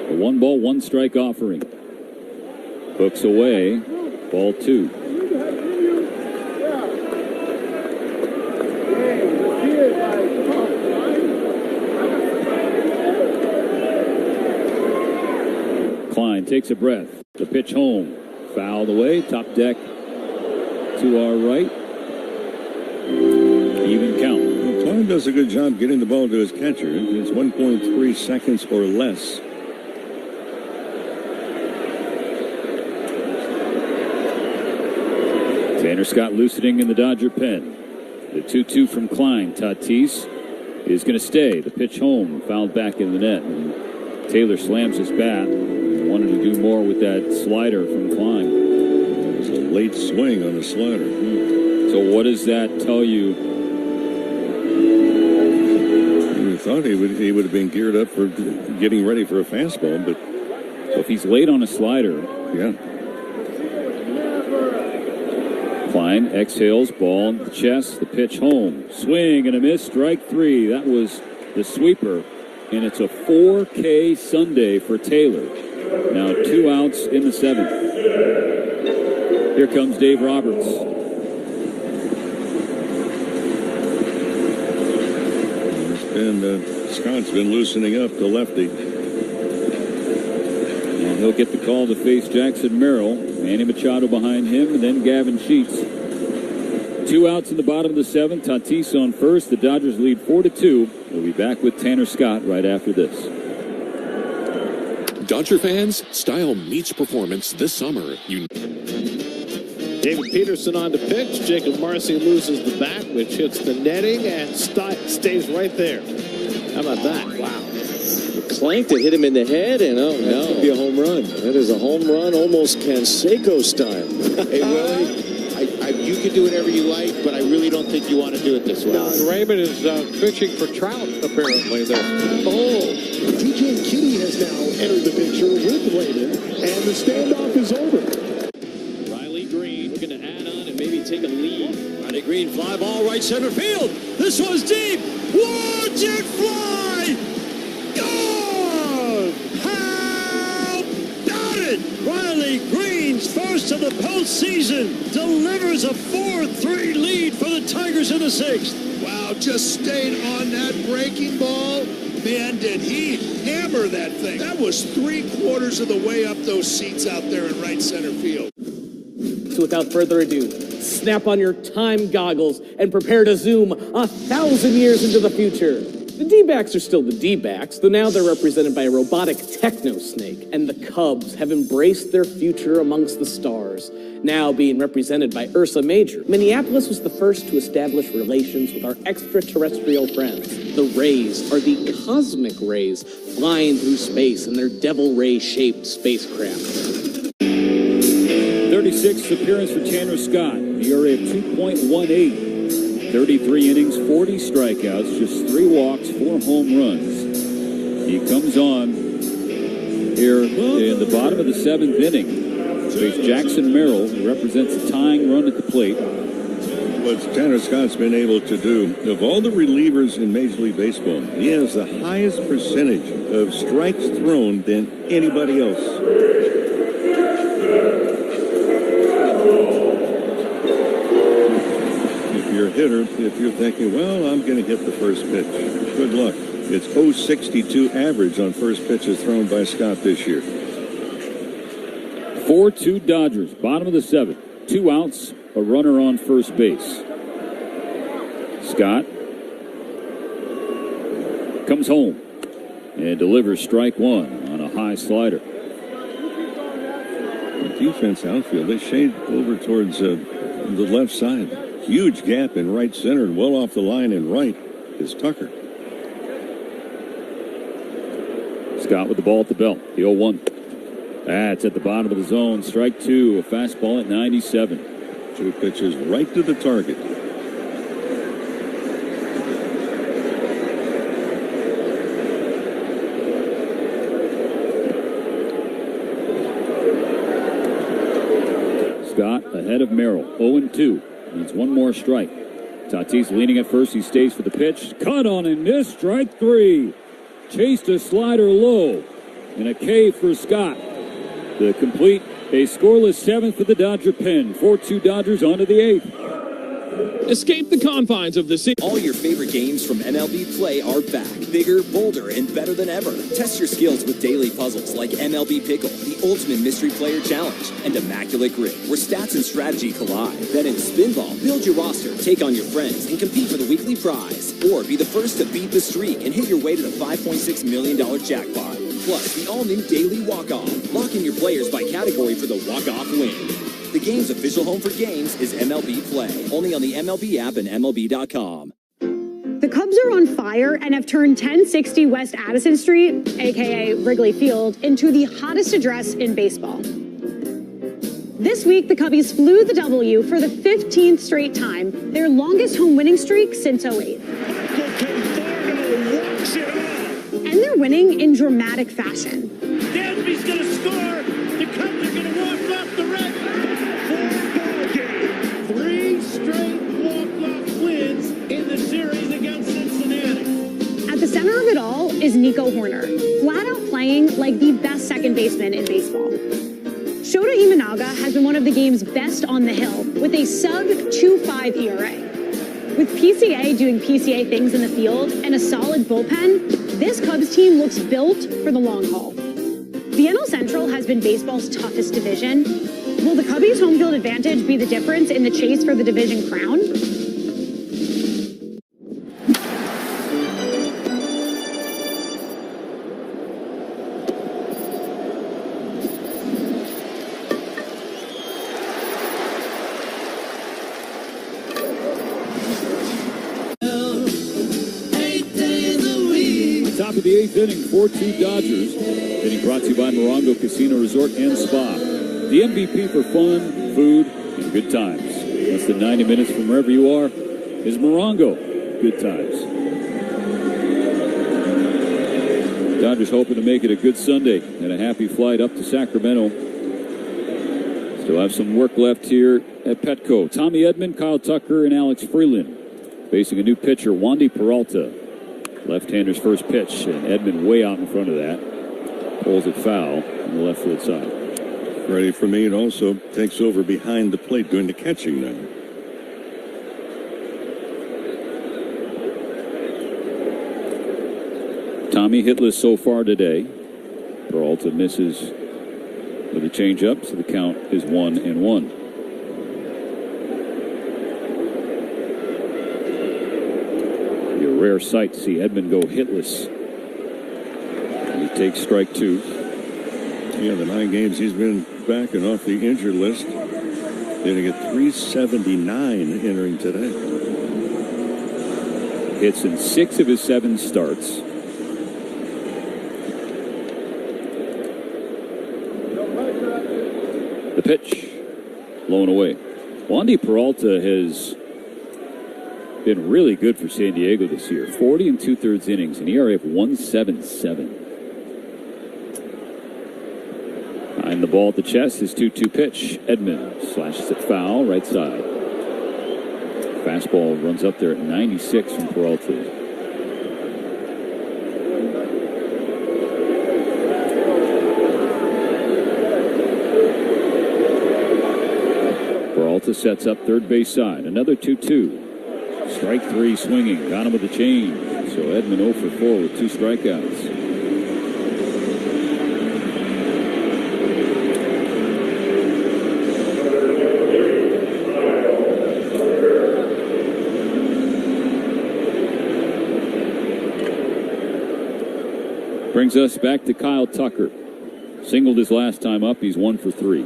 A 1-ball, 1-strike offering. Hooks away. Ball 2. Klein takes a breath. The pitch home. Fouled away. Top deck to our right. Even count. Well, Klein does a good job getting the ball to his catcher. It's 1.3 seconds or less. Tanner Scott loosening in the Dodger pen. The 2-2 from Klein. Tatis is going to stay. The pitch home. Fouled back in the net. And Taylor slams his bat. Wanted to do more with that slider from Klein. It was a late swing on the slider. So what does that tell you? We thought he would have been geared up for getting ready for a fastball, but so if he's late on a slider, yeah. Klein exhales, ball in the chest, the pitch home. Swing and a miss, strike 3. That was the sweeper, and it's a 4K Sunday for Taylor. Now 2 outs in the 7th. Here comes Dave Roberts. Scott's been loosening up the lefty. And he'll get the call to face Jackson Merrill. Manny Machado behind him, and then Gavin Sheets. 2 outs in the bottom of the 7th. Tatis on first. The Dodgers lead 4-2. We'll be back with Tanner Scott right after this. Dodger fans, style meets performance this summer. David Peterson on the pitch. Jacob Marcy loses the bat, which hits the netting and stays right there. How about that? Wow. Clanked it, hit him in the head, and oh no. That could be a home run. That is a home run, almost Canseco style. Hey, Willie, you can do whatever you like, but I really don't think you want to do it this way. No, and Raymond is fishing for trout, apparently, there. Oh, DJ Kitty has now entered the picture with Raymond, and the standoff is over. Riley Green looking to add on and maybe take a lead. Riley Green, fly ball right center field. This one's deep. Watch it fly. Gone. How about it? Riley Green's first of the postseason delivers a 4-3 lead for the Tigers in the 6th. Wow, just stayed on that breaking ball. Man, did he hammer that thing. That was 3/4 of the way up those seats out there in right center field. So without further ado, snap on your time goggles and prepare to zoom 1,000 years into the future. The D-backs are still the D-backs, though now they're represented by a robotic techno-snake, and the Cubs have embraced their future amongst the stars, now being represented by Ursa Major. Minneapolis was the first to establish relations with our extraterrestrial friends. The Rays are the cosmic rays flying through space in their devil ray-shaped spacecraft. 36th appearance for Tanner Scott, ERA of 2.18. 33 innings, 40 strikeouts, just 3 walks, 4 home runs. He comes on here in the bottom of the 7th inning. Face Jackson Merrill, who represents a tying run at the plate. What Tanner Scott's been able to do, of all the relievers in Major League Baseball, he has the highest percentage of strikes thrown than anybody else. Hitter, if you're thinking, well, I'm going to hit the first pitch, good luck. It's 0.62 average on first pitches thrown by Scott this year. 4-2 Dodgers, bottom of the 7th. 2 outs, a runner on first base. Scott comes home and delivers strike 1 on a high slider. The defense outfield, they shade over towards the left side. Huge gap in right center, and well off the line in right is Tucker. Scott with the ball at the belt. The 0-1. That's at the bottom of the zone. Strike 2. A fastball at 97. 2 pitches right to the target. Scott ahead of Merrill. 0-2. Needs 1 more strike. Tatis leaning at first. He stays for the pitch. Cut on in this. Strike 3. Chased a slider low. And a K for Scott. The complete a scoreless 7th for the Dodger pen. 4-2 Dodgers on to the 8th. Escape the confines of the city. All your favorite games from MLB Play are back. Bigger, bolder, and better than ever. Test your skills with daily puzzles like MLB Pickle, the Ultimate Mystery Player Challenge, and Immaculate Grip, where stats and strategy collide. Then in Spinball, build your roster, take on your friends, and compete for the weekly prize. Or be the first to beat the streak and hit your way to the $5.6 million jackpot. Plus, the all-new Daily Walk-Off. Lock in your players by category for the walk-off win. The game's official home for games is MLB Play. Only on the MLB app and MLB.com. The Cubs are on fire and have turned 1060 West Addison Street, a.k.a. Wrigley Field, into the hottest address in baseball. This week, the Cubbies flew the W for the 15th straight time, their longest home winning streak since 08. And they're winning in dramatic fashion. Dansby's going to score. The Cubs are going to walk off the red. 3 straight walk-off wins in the series against Cincinnati. At the center of it all is Nico Horner, flat out playing like the best second baseman in baseball. Shota Imanaga has been one of the game's best on the hill with a sub-2.5 ERA. With PCA doing PCA things in the field and a solid bullpen, this Cubs team looks built for the long haul. The NL Central has been baseball's toughest division. Will the Cubbies' home field advantage be the difference in the chase for the division crown? Top of the 8th inning, 4-2 Dodgers. Inning brought to you by Morongo Casino Resort and Spa. The MVP for fun, food, and good times. Less than 90 minutes from wherever you are is Morongo. Good times. Dodgers hoping to make it a good Sunday and a happy flight up to Sacramento. Still have some work left here at Petco. Tommy Edman, Kyle Tucker, and Alex Freeland facing a new pitcher, Wandy Peralta. Left-hander's first pitch, and Edman way out in front of that. Pulls it foul on the left field side. Freddie Freeman also takes over behind the plate doing the catching now. Tommy hitless so far today. Peralta misses with a changeup, so the count is 1-1. rare sight to see Edman go hitless. He takes strike 2. Yeah, the 9 games he's been back and off the injured list. Going to get 379 entering today. Hits in 6 of his 7 starts. The pitch, blown away. Wandy Peralta has been really good for San Diego this year. 40 2/3 innings, an ERA of 1.77. Behind the ball at the chest, his 2-2 pitch. Edman slashes it foul, right side. Fastball runs up there at 96 from Peralta. Peralta sets up third base side. Another 2-2. Strike 3 swinging. Got him with the change. So Edman 0 for 4 with 2 strikeouts. Brings us back to Kyle Tucker. Singled his last time up. He's 1 for 3.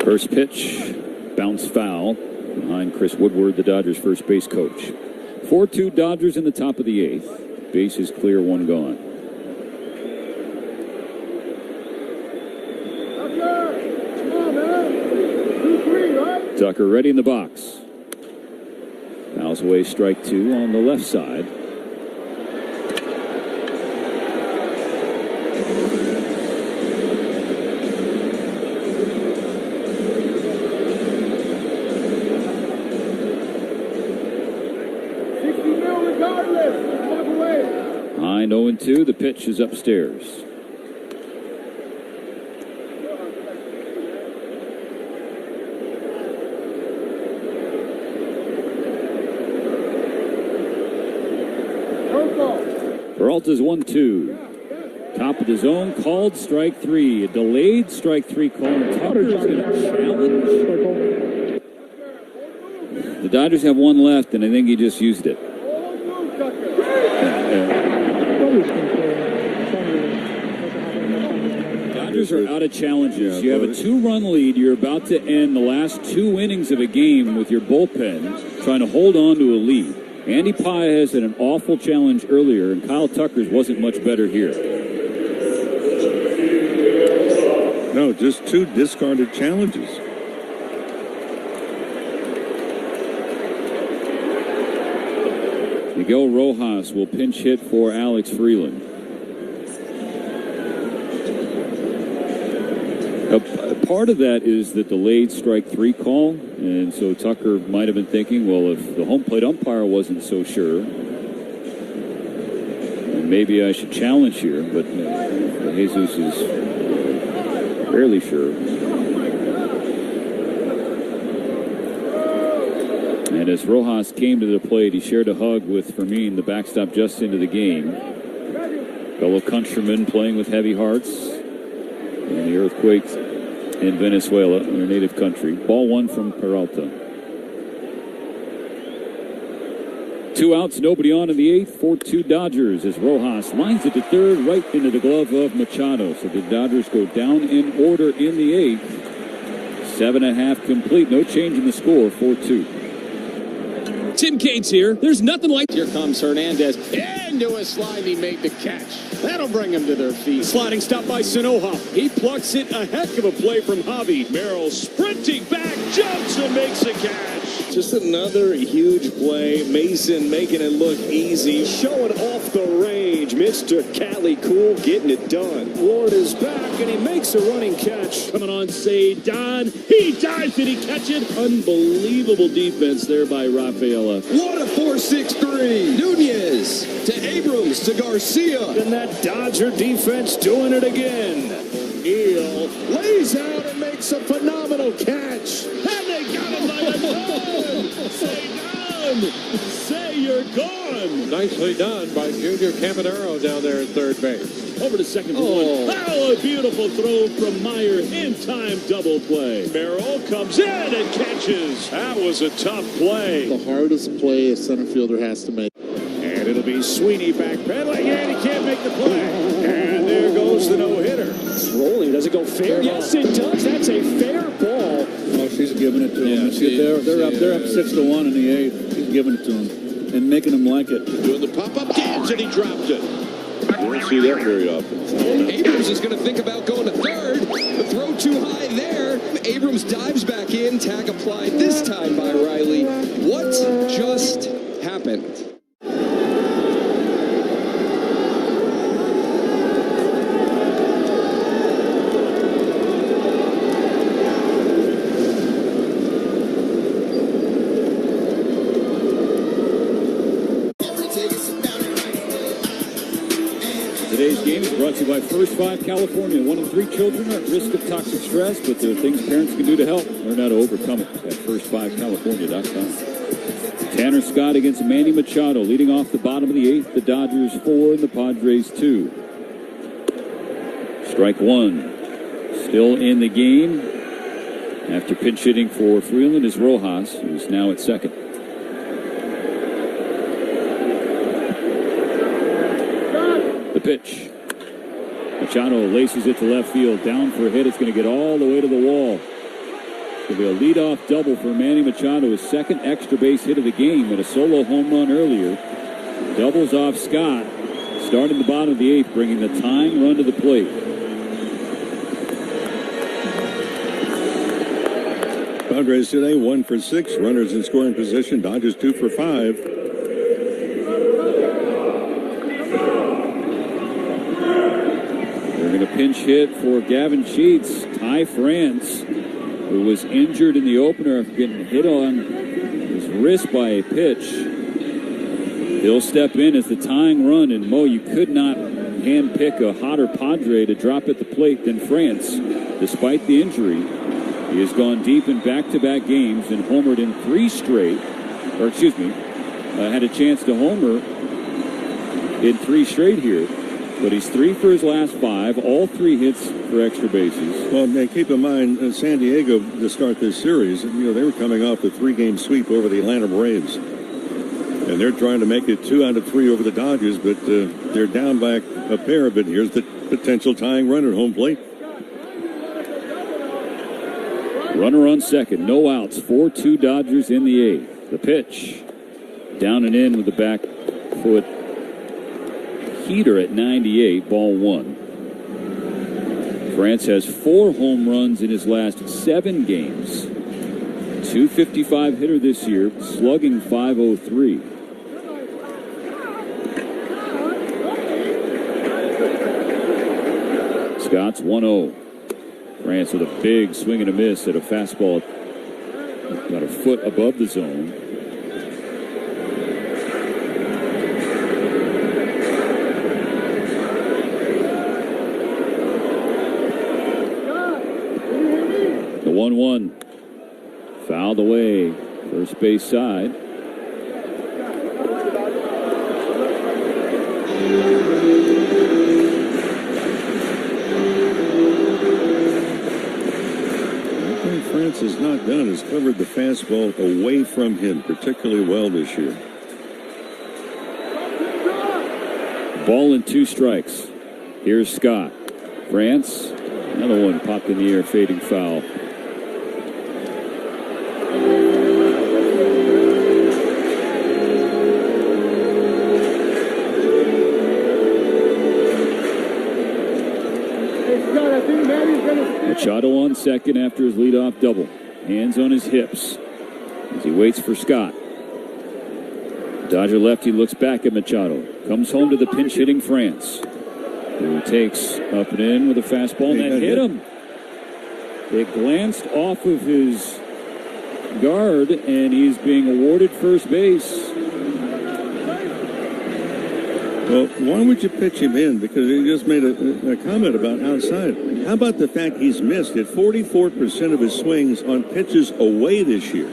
First pitch, bounce foul behind Chris Woodward, the Dodgers' first base coach. 4-2 Dodgers in the top of the 8th. Base is clear, 1 gone. Tucker ready in the box. Fouls away strike 2 on the left side. Behind 0-2, the pitch is upstairs. Peralta's 1-2. Top of the zone, called strike 3. A delayed strike 3 call. Tucker's going to challenge. The Dodgers have 1 left, and I think he just used it. Dodgers are out of challenges. You have a 2-run lead. You're about to end the last 2 innings of a game with your bullpen trying to hold on to a lead. Andy Paez had an awful challenge earlier, and Kyle Tucker's wasn't much better here. No, just 2 discarded challenges. Miguel Rojas will pinch hit for Alex Freeland. Part of that is the delayed strike 3 call, and so Tucker might have been thinking, well, if the home plate umpire wasn't so sure, then maybe I should challenge here, but Jesus is fairly sure. And as Rojas came to the plate, he shared a hug with Fermin, the backstop just into the game. Fellow countrymen playing with heavy hearts. And the earthquakes in Venezuela, their native country. Ball 1 from Peralta. 2 outs, nobody on in the 8th. 4-2 Dodgers as Rojas lines it to third, right into the glove of Machado. So the Dodgers go down in order in the 8th. 7.5 complete. No change in the score. 4-2. Tim Cates here. There's nothing like... Here comes Hernandez. Into a slide, he made the catch. That'll bring them to their feet. Sliding stop by Sanoja. He plucks it. A heck of a play from Javi. Merrill sprinting back, jumps and makes a catch. Just another huge play. Mason making it look easy. Showing off the range. Mr. Cali Cool getting it done. Ward is back and he makes a running catch. Coming on, Don. He dives. Did he catch it? Unbelievable defense there by Rafaela. What a 4-6-3. Nunez to Abrams to Garcia. And that Dodger defense doing it again. Neal lays out and makes a phenomenal catch. And they got him by the nose. Say no. run. Say you're gone. Nicely done by Junior Caminero down there at third base. Over to second for one. Oh, a beautiful throw from Meyer. In-time double play. Merrill comes in and catches. That was a tough play. The hardest play a center fielder has to make. And it'll be Sweeney backpedaling, and he can't make the play. And there goes the no-hitter. It's rolling. Does it go fair? Yes, it does. That's a fair ball. Oh, she's giving it to him. They're up 6-1 in the eighth. She's giving it to him and making him like it. Doing the pop-up dance, and he dropped it. You don't see that very often. Abrams is going to think about going to third. The throw too high there. Abrams dives back in. Tag applied this time by Riley. What just happened? Today's game is brought to you by First 5 California. 1 in 3 children are at risk of toxic stress, but there are things parents can do to help. Learn how to overcome it at first5california.com. Tanner Scott against Manny Machado, leading off the bottom of the eighth. The Dodgers 4 and the Padres 2. Strike one. Still in the game after pinch hitting for Freeland is Rojas, who's now at second. The pitch. Machado laces it to left field. Down for a hit. It's going to get all the way to the wall. It's going to be a leadoff double for Manny Machado, his second extra base hit of the game, with a solo home run earlier. Doubles off Scott. Starting the bottom of the eighth, bringing the tying run to the plate. Padres today 1 for 6. Runners in scoring position. Dodgers 2 for 5. A pinch hit for Gavin Sheets. Ty France, who was injured in the opener after getting hit on his wrist by a pitch. He'll step in as the tying run, and Mo, you could not handpick a hotter Padre to drop at the plate than France. Despite the injury, he has gone deep in back-to-back games and homered in 3 straight, had a chance to homer in 3 straight here. But he's 3 for his last 5, all 3 hits for extra bases. Well, man, keep in mind, San Diego, to start this series, they were coming off a 3-game sweep over the Atlanta Braves. And they're trying to make it 2 out of 3 over the Dodgers, but they're down by a pair. But here's the potential tying run at home plate. Runner on second, no outs, 4-2 Dodgers in the eighth. The pitch, down and in with the back foot. Heater at 98, ball 1. France has 4 home runs in his last 7 games. .255 hitter this year, slugging .503. Scott's 1-0. France with a big swing and a miss at a fastball about a foot above the zone. The 1-1 fouled away, first base side. One thing France has not done is covered the fastball away from him particularly well this year. Ball and 2 strikes. Here's Scott. France, another one popped in the air, fading foul. Machado on second after his leadoff double. Hands on his hips as he waits for Scott. Dodger lefty looks back at Machado. Comes home to the pinch hitting France, who takes up and in with a fastball, and that hit him. It glanced off of his guard, and he's being awarded first base. Well, why would you pitch him in? Because he just made a comment about outside. How about the fact he's missed at 44% of his swings on pitches away this year?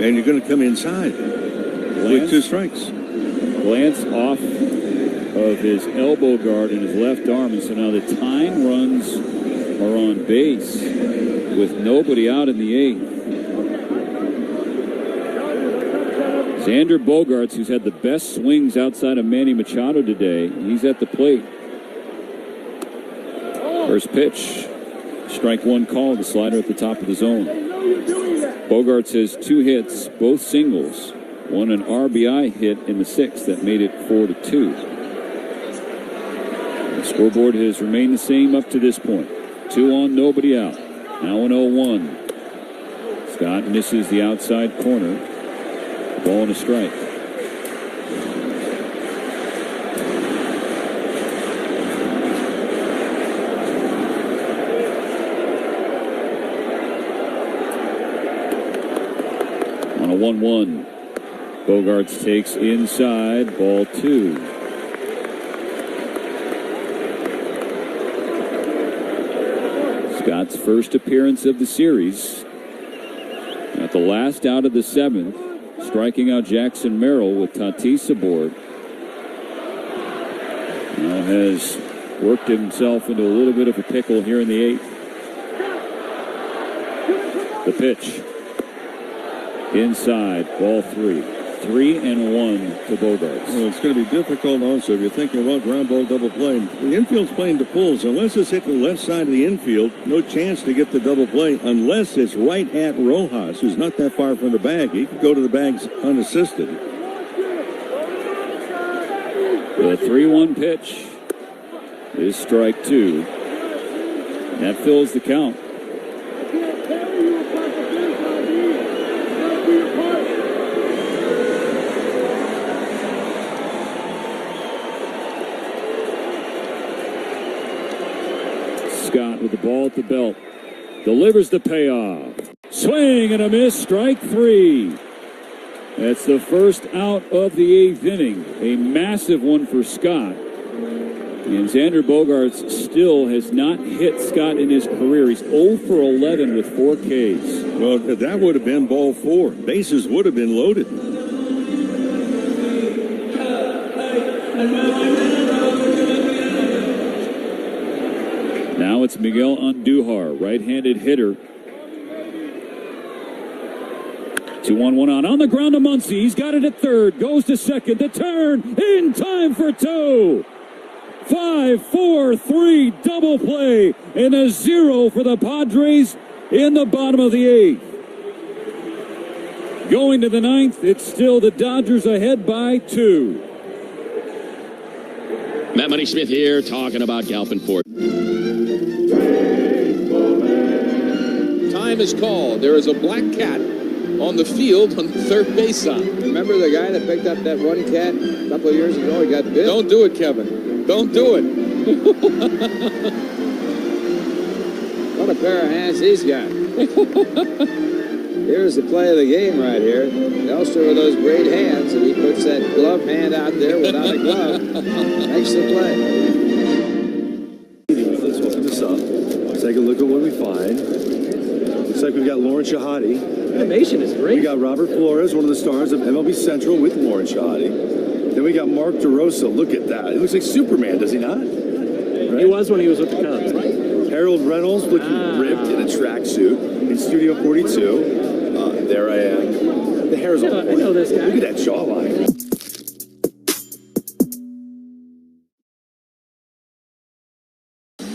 and you're going to come inside with 2 strikes. Glance off of his elbow guard and his left arm, and so now the tying runs are on base with nobody out in the 8th. Xander Bogaerts, who's had the best swings outside of Manny Machado today, he's at the plate. First pitch, strike 1 call, the slider at the top of the zone. Bogaerts has 2 hits, both singles. One an RBI hit in the 6th that made it 4-2. The scoreboard has remained the same up to this point. 2 on, nobody out. Now an 0-1. Scott misses the outside corner. Ball and a strike. On a 1-1. Bogaerts takes inside, ball 2. Scott's first appearance of the series. At the last out of the 7th, striking out Jackson Merrill with Tatis aboard. Now has worked himself into a little bit of a pickle here in the 8th. The pitch. Inside, ball 3. 3-1 to Bogaerts. Well, it's going to be difficult also if you're thinking about ground ball double play. The infield's playing to pulls. Unless it's hit the left side of the infield, no chance to get the double play unless it's right at Rojas, who's not that far from the bag. He could go to the bags unassisted. The 3-1 pitch is strike 2. That fills the count. Scott with the ball at the belt. Delivers the payoff. Swing and a miss, strike 3. That's the first out of the 8th inning. A massive one for Scott. And Xander Bogaerts still has not hit Scott in his career. He's 0 for 11 with 4 Ks. Well, that would have been ball 4. Bases would have been loaded. Now it's Miguel Andujar, right-handed hitter. 2-1-1 on the ground to Muncy. He's got it at third. Goes to second. The turn in time for 2. 5-4-3 double play and a 0 for the Padres in the bottom of the 8th. Going to the 9th, it's still the Dodgers ahead by 2. Matt Money Smith here talking about Galpin Ford. Time is called. There is a black cat on the field on the third base side. Remember the guy that picked up that one cat a couple of years ago? He got bit. Don't do it, Kevin. Don't do it. What a pair of hands he's got. Here's the play of the game right here. Elster with those great hands, and he puts that glove hand out there without a glove. Makes the play. Let's open this up. Let's take a look at what we find. Looks like we've got Lauren Shahadi. Animation is great. We got Robert Flores, one of the stars of MLB Central with Lauren Shahadi. Then we got Mark DeRosa. Look at that. He looks like Superman, does he not? Right? He was when he was with the Cubs. Harold Reynolds looking ripped in a tracksuit in Studio 42. There I am. The hair's all I know this guy. Look at that jawline.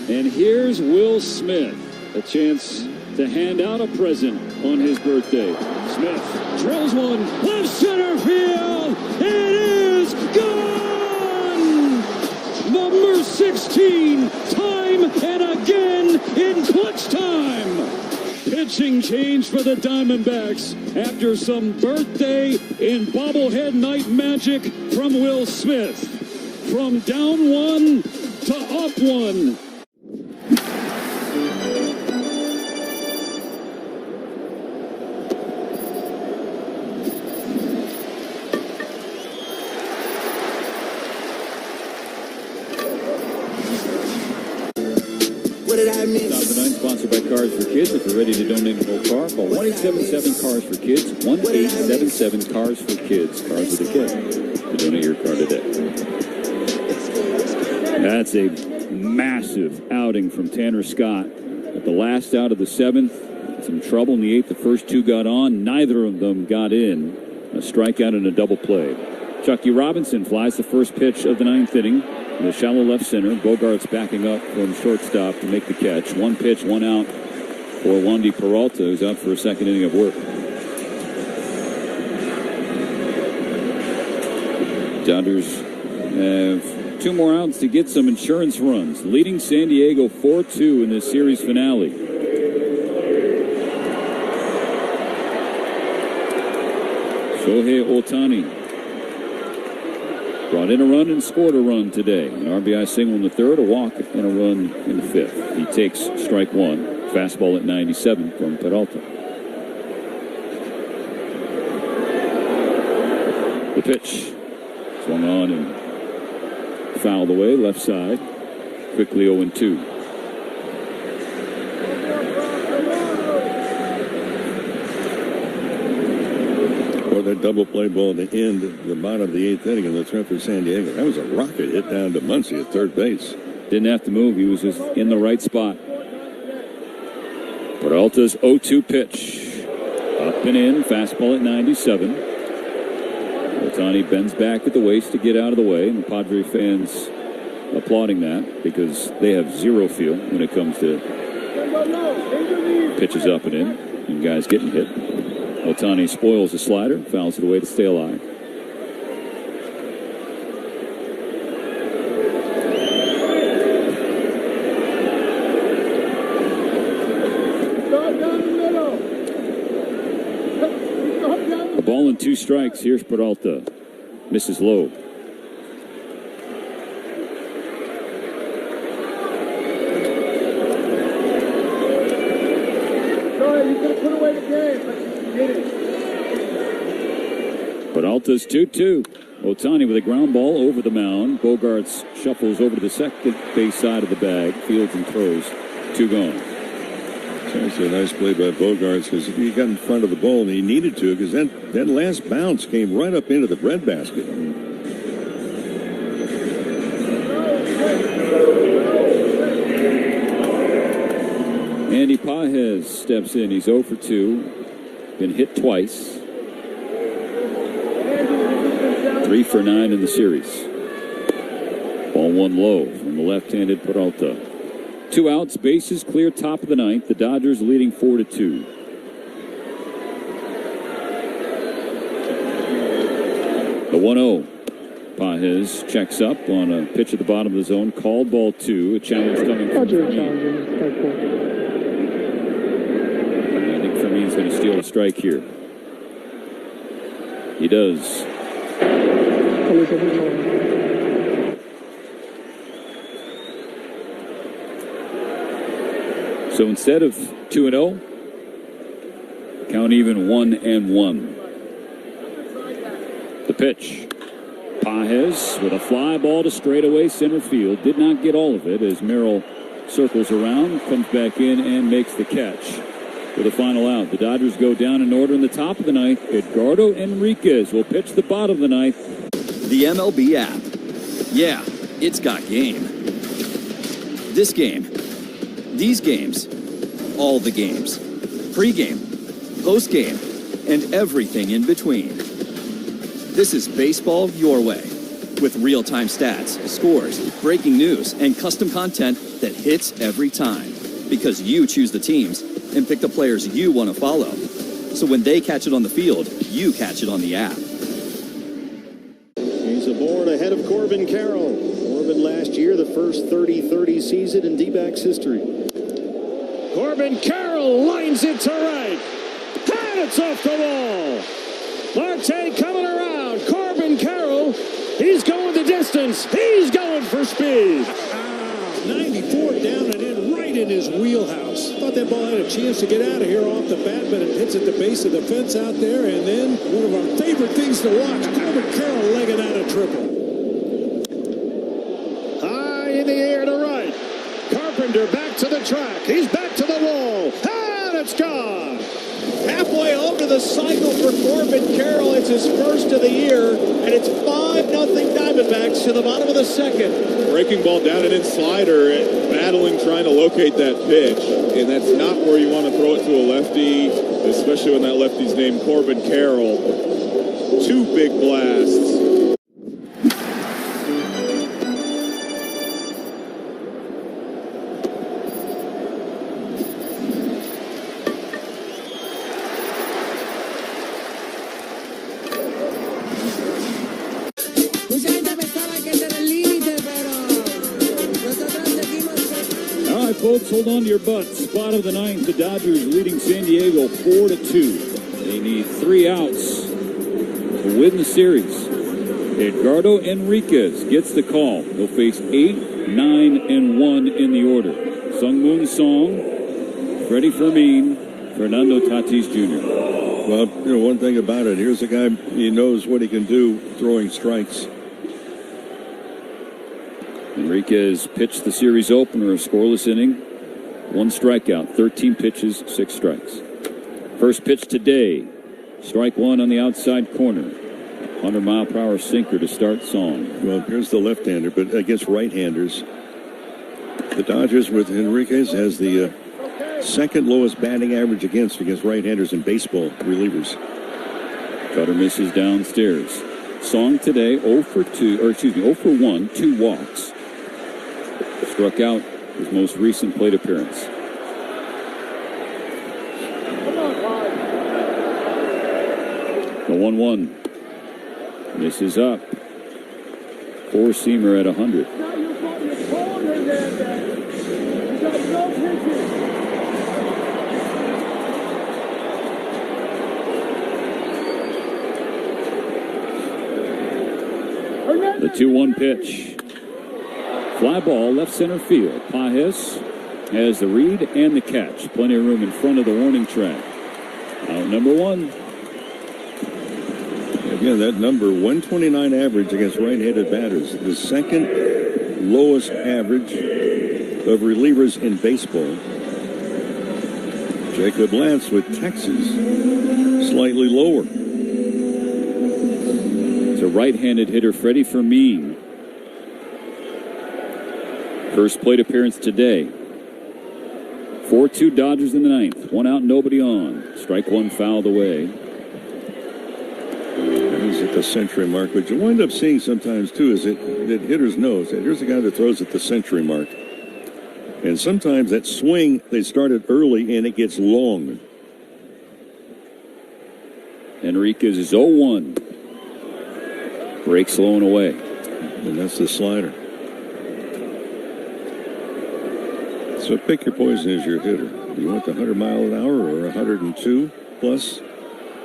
And here's Will Smith, a chance to hand out a present on his birthday. Smith drills one, left center field. It is gone! Number 16, time and again in clutch time. Pitching change for the Diamondbacks after some birthday in bobblehead night magic from Will Smith. From down 1 to up 1. What did Top of the ninth, sponsored by Cars for Kids. If you're ready to donate an old car, call 1-877-CARS-FOR-KIDS. 1-877-CARS-FOR-KIDS. Cars with a kid. To donate your car today. That's a massive outing from Tanner Scott. At the last out of the seventh, some trouble in the eighth. The first two got on. Neither of them got in. A strikeout and a double play. Chucky Robinson flies the first pitch of the ninth inning. In the shallow left center. Bogart's backing up from shortstop to make the catch. One pitch, one out for Wandy Peralta, who's out for a second inning of work. Dodgers have 2 more outs to get some insurance runs, leading San Diego 4-2 in this series finale. Shohei Ohtani brought in a run and scored a run today. An RBI single in the third, a walk, and a run in the fifth. He takes strike one. Fastball at 97 from Peralta. The pitch swung on and fouled away, left side. Quickly 0-2. That double play ball at the end, the bottom of the eighth inning, and that's right for San Diego. That was a rocket hit down to Muncy at third base. Didn't have to move. He was just in the right spot. Peralta's 0-2 pitch. Up and in. Fastball at 97. Ohtani bends back at the waist to get out of the way, and the Padre fans applauding that because they have zero feel when it comes to pitches up and in and guys getting hit. Ohtani spoils the slider, fouls it away to stay alive. A ball and 2 strikes. Here's Peralta. Misses low. Peralta's 2-2. Ohtani with a ground ball over the mound. Bogarts shuffles over to the second base side of the bag. Fields and throws. 2 gone. So it's a nice play by Bogarts because he got in front of the ball and he needed to because that last bounce came right up into the breadbasket. Andy Pajes steps in. He's 0 for 2. Been hit twice. 3 for 9 in the series. Ball 1 low from the left-handed Peralta. 2 outs, bases clear, top of the ninth. The Dodgers leading 4-2. The 1-0. Pajes checks up on a pitch at the bottom of the zone. Called ball 2. A challenge coming from I think Fermin's going to steal a strike here. He does. So instead of 2-0, count even 1-1. The pitch. Pajes with a fly ball to straightaway center field. Did not get all of it as Merrill circles around, comes back in and makes the catch. With a final out, the Dodgers go down in order in the top of the ninth. Edgardo Enriquez will pitch the bottom of the ninth. The MLB app. Yeah, it's got game. This game. These games. All the games. Pre-game. Post-game. And everything in between. This is baseball your way. With real-time stats, scores, breaking news, and custom content that hits every time. Because you choose the teams and pick the players you want to follow. So when they catch it on the field, you catch it on the app. He's aboard ahead of Corbin Carroll. Corbin last year, the first 30-30 season in D-backs history. Corbin Carroll lines it to right. And it's off the wall. Marte coming around. Corbin Carroll, he's going the distance. He's going for speed. 94 down and in right in his wheelhouse. Thought that ball had a chance to get out of here off the bat, but it hits at the base of the fence out there. And then one of our favorite things to watch, Corbin Carroll legging out a triple. High in the air to right. Carpenter back to the track. He's back to the wall, and it's gone. Halfway home to the cycle for Corbin Carroll. It's his first of the year, and it's 5-0 Diamondbacks to the bottom of the second. Breaking ball down and in slider, battling, trying to locate that pitch, and that's not where you want to throw it to a lefty, especially when that lefty's named Corbin Carroll. 2 big blasts. Folks, hold on to your butts. Spot of the ninth, the Dodgers leading San Diego 4-2. They need 3 outs to win the series. Edgardo Enriquez gets the call. He'll face 8, 9, and 1 in the order. Sung Moon Song, Freddie Fermin, Fernando Tatis Jr. Well, you know, one thing about it, here's a guy, he knows what he can do throwing strikes. Enriquez pitched the series opener, a scoreless inning, 1 strikeout, 13 pitches, 6 strikes. First pitch today, strike 1 on the outside corner. 100-mile-per-hour sinker to start Song. Well, here's the left-hander, but against right-handers, the Dodgers with Enriquez has the second lowest batting average against right-handers in baseball relievers. Cutter misses downstairs. Song today 0 for 1, 2 walks. Struck out his most recent plate appearance. The 1-1. Misses up. 4-seamer at 100. The 2-1 pitch. Fly ball left center field. Pajes has the read and the catch. Plenty of room in front of the warning track. Out number 1. Again, that number, 129 average against right-handed batters. The second lowest average of relievers in baseball. Jacob Lance with Texas, slightly lower. It's a right-handed hitter, Freddie Fermin. First plate appearance today. 4-2 Dodgers in the ninth. 1 out, nobody on. Strike 1 fouled away. He's at the century mark. What you wind up seeing sometimes, too, is that hitters know that here's a guy that throws at the century mark. And sometimes that swing, they started early, and it gets long. Enriquez is 0-1. Breaks low and away. And that's the slider. So pick your poison as your hitter. Do you want the 100 mile an hour or 102 plus?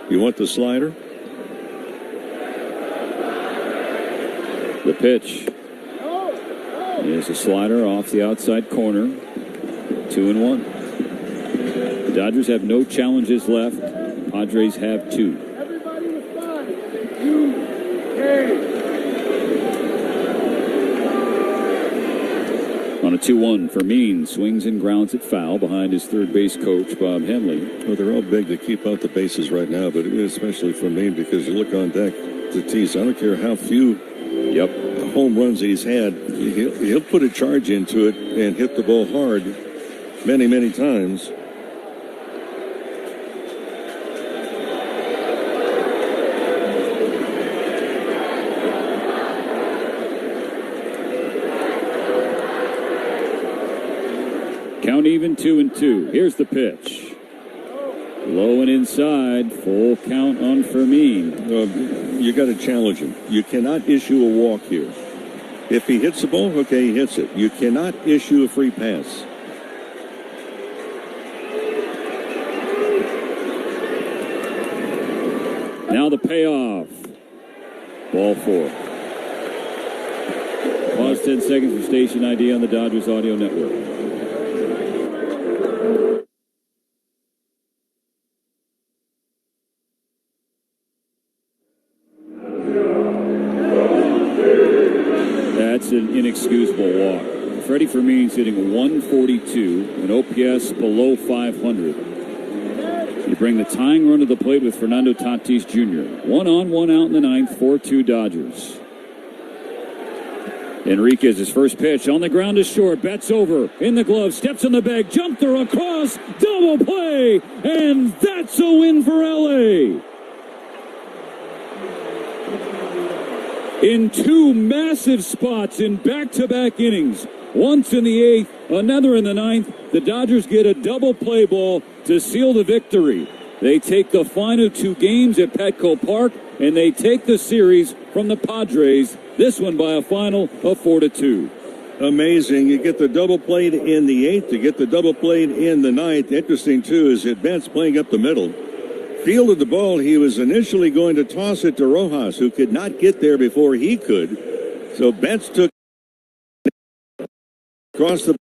You want the slider? The pitch is a slider off the outside corner. 2-1. The Dodgers have no challenges left. Padres have 2. On a 2-1, Fermin swings and grounds it foul behind his third base coach, Bob Henley. Well, they're all big to keep out the bases right now, but especially Fermin, because you look on deck, Tatis, I don't care how few home runs he's had, he'll put a charge into it and hit the ball hard many, many times. Count even 2-2. Here's the pitch. Low and inside. Full count on Fermin. You got to challenge him. You cannot issue a walk here. If he hits the ball, okay, he hits it. You cannot issue a free pass. Now the payoff. Ball 4. Pause 10 seconds for station ID on the Dodgers Audio Network. That's an inexcusable walk. Freddie Fermin's hitting 142, an OPS below 500. You bring the tying run to the plate with Fernando Tatis Jr. 1 on, 1 out in the ninth, 4-2 Dodgers. Enriquez, his first pitch on the ground is short. Bats over in the glove, steps in the bag, jumped there across, double play, and that's a win for LA. In two massive spots in back-to-back innings, once in the eighth, another in the ninth, the Dodgers get a double play ball to seal the victory. They take the final two games at Petco Park, and they take the series from the Padres, this one by a final of 4-2. Amazing. You get the double played in the eighth, you get the double played in the ninth. Interesting, too, is that Betts playing up the middle fielded the ball. He was initially going to toss it to Rojas, who could not get there before he could. So Betts took across the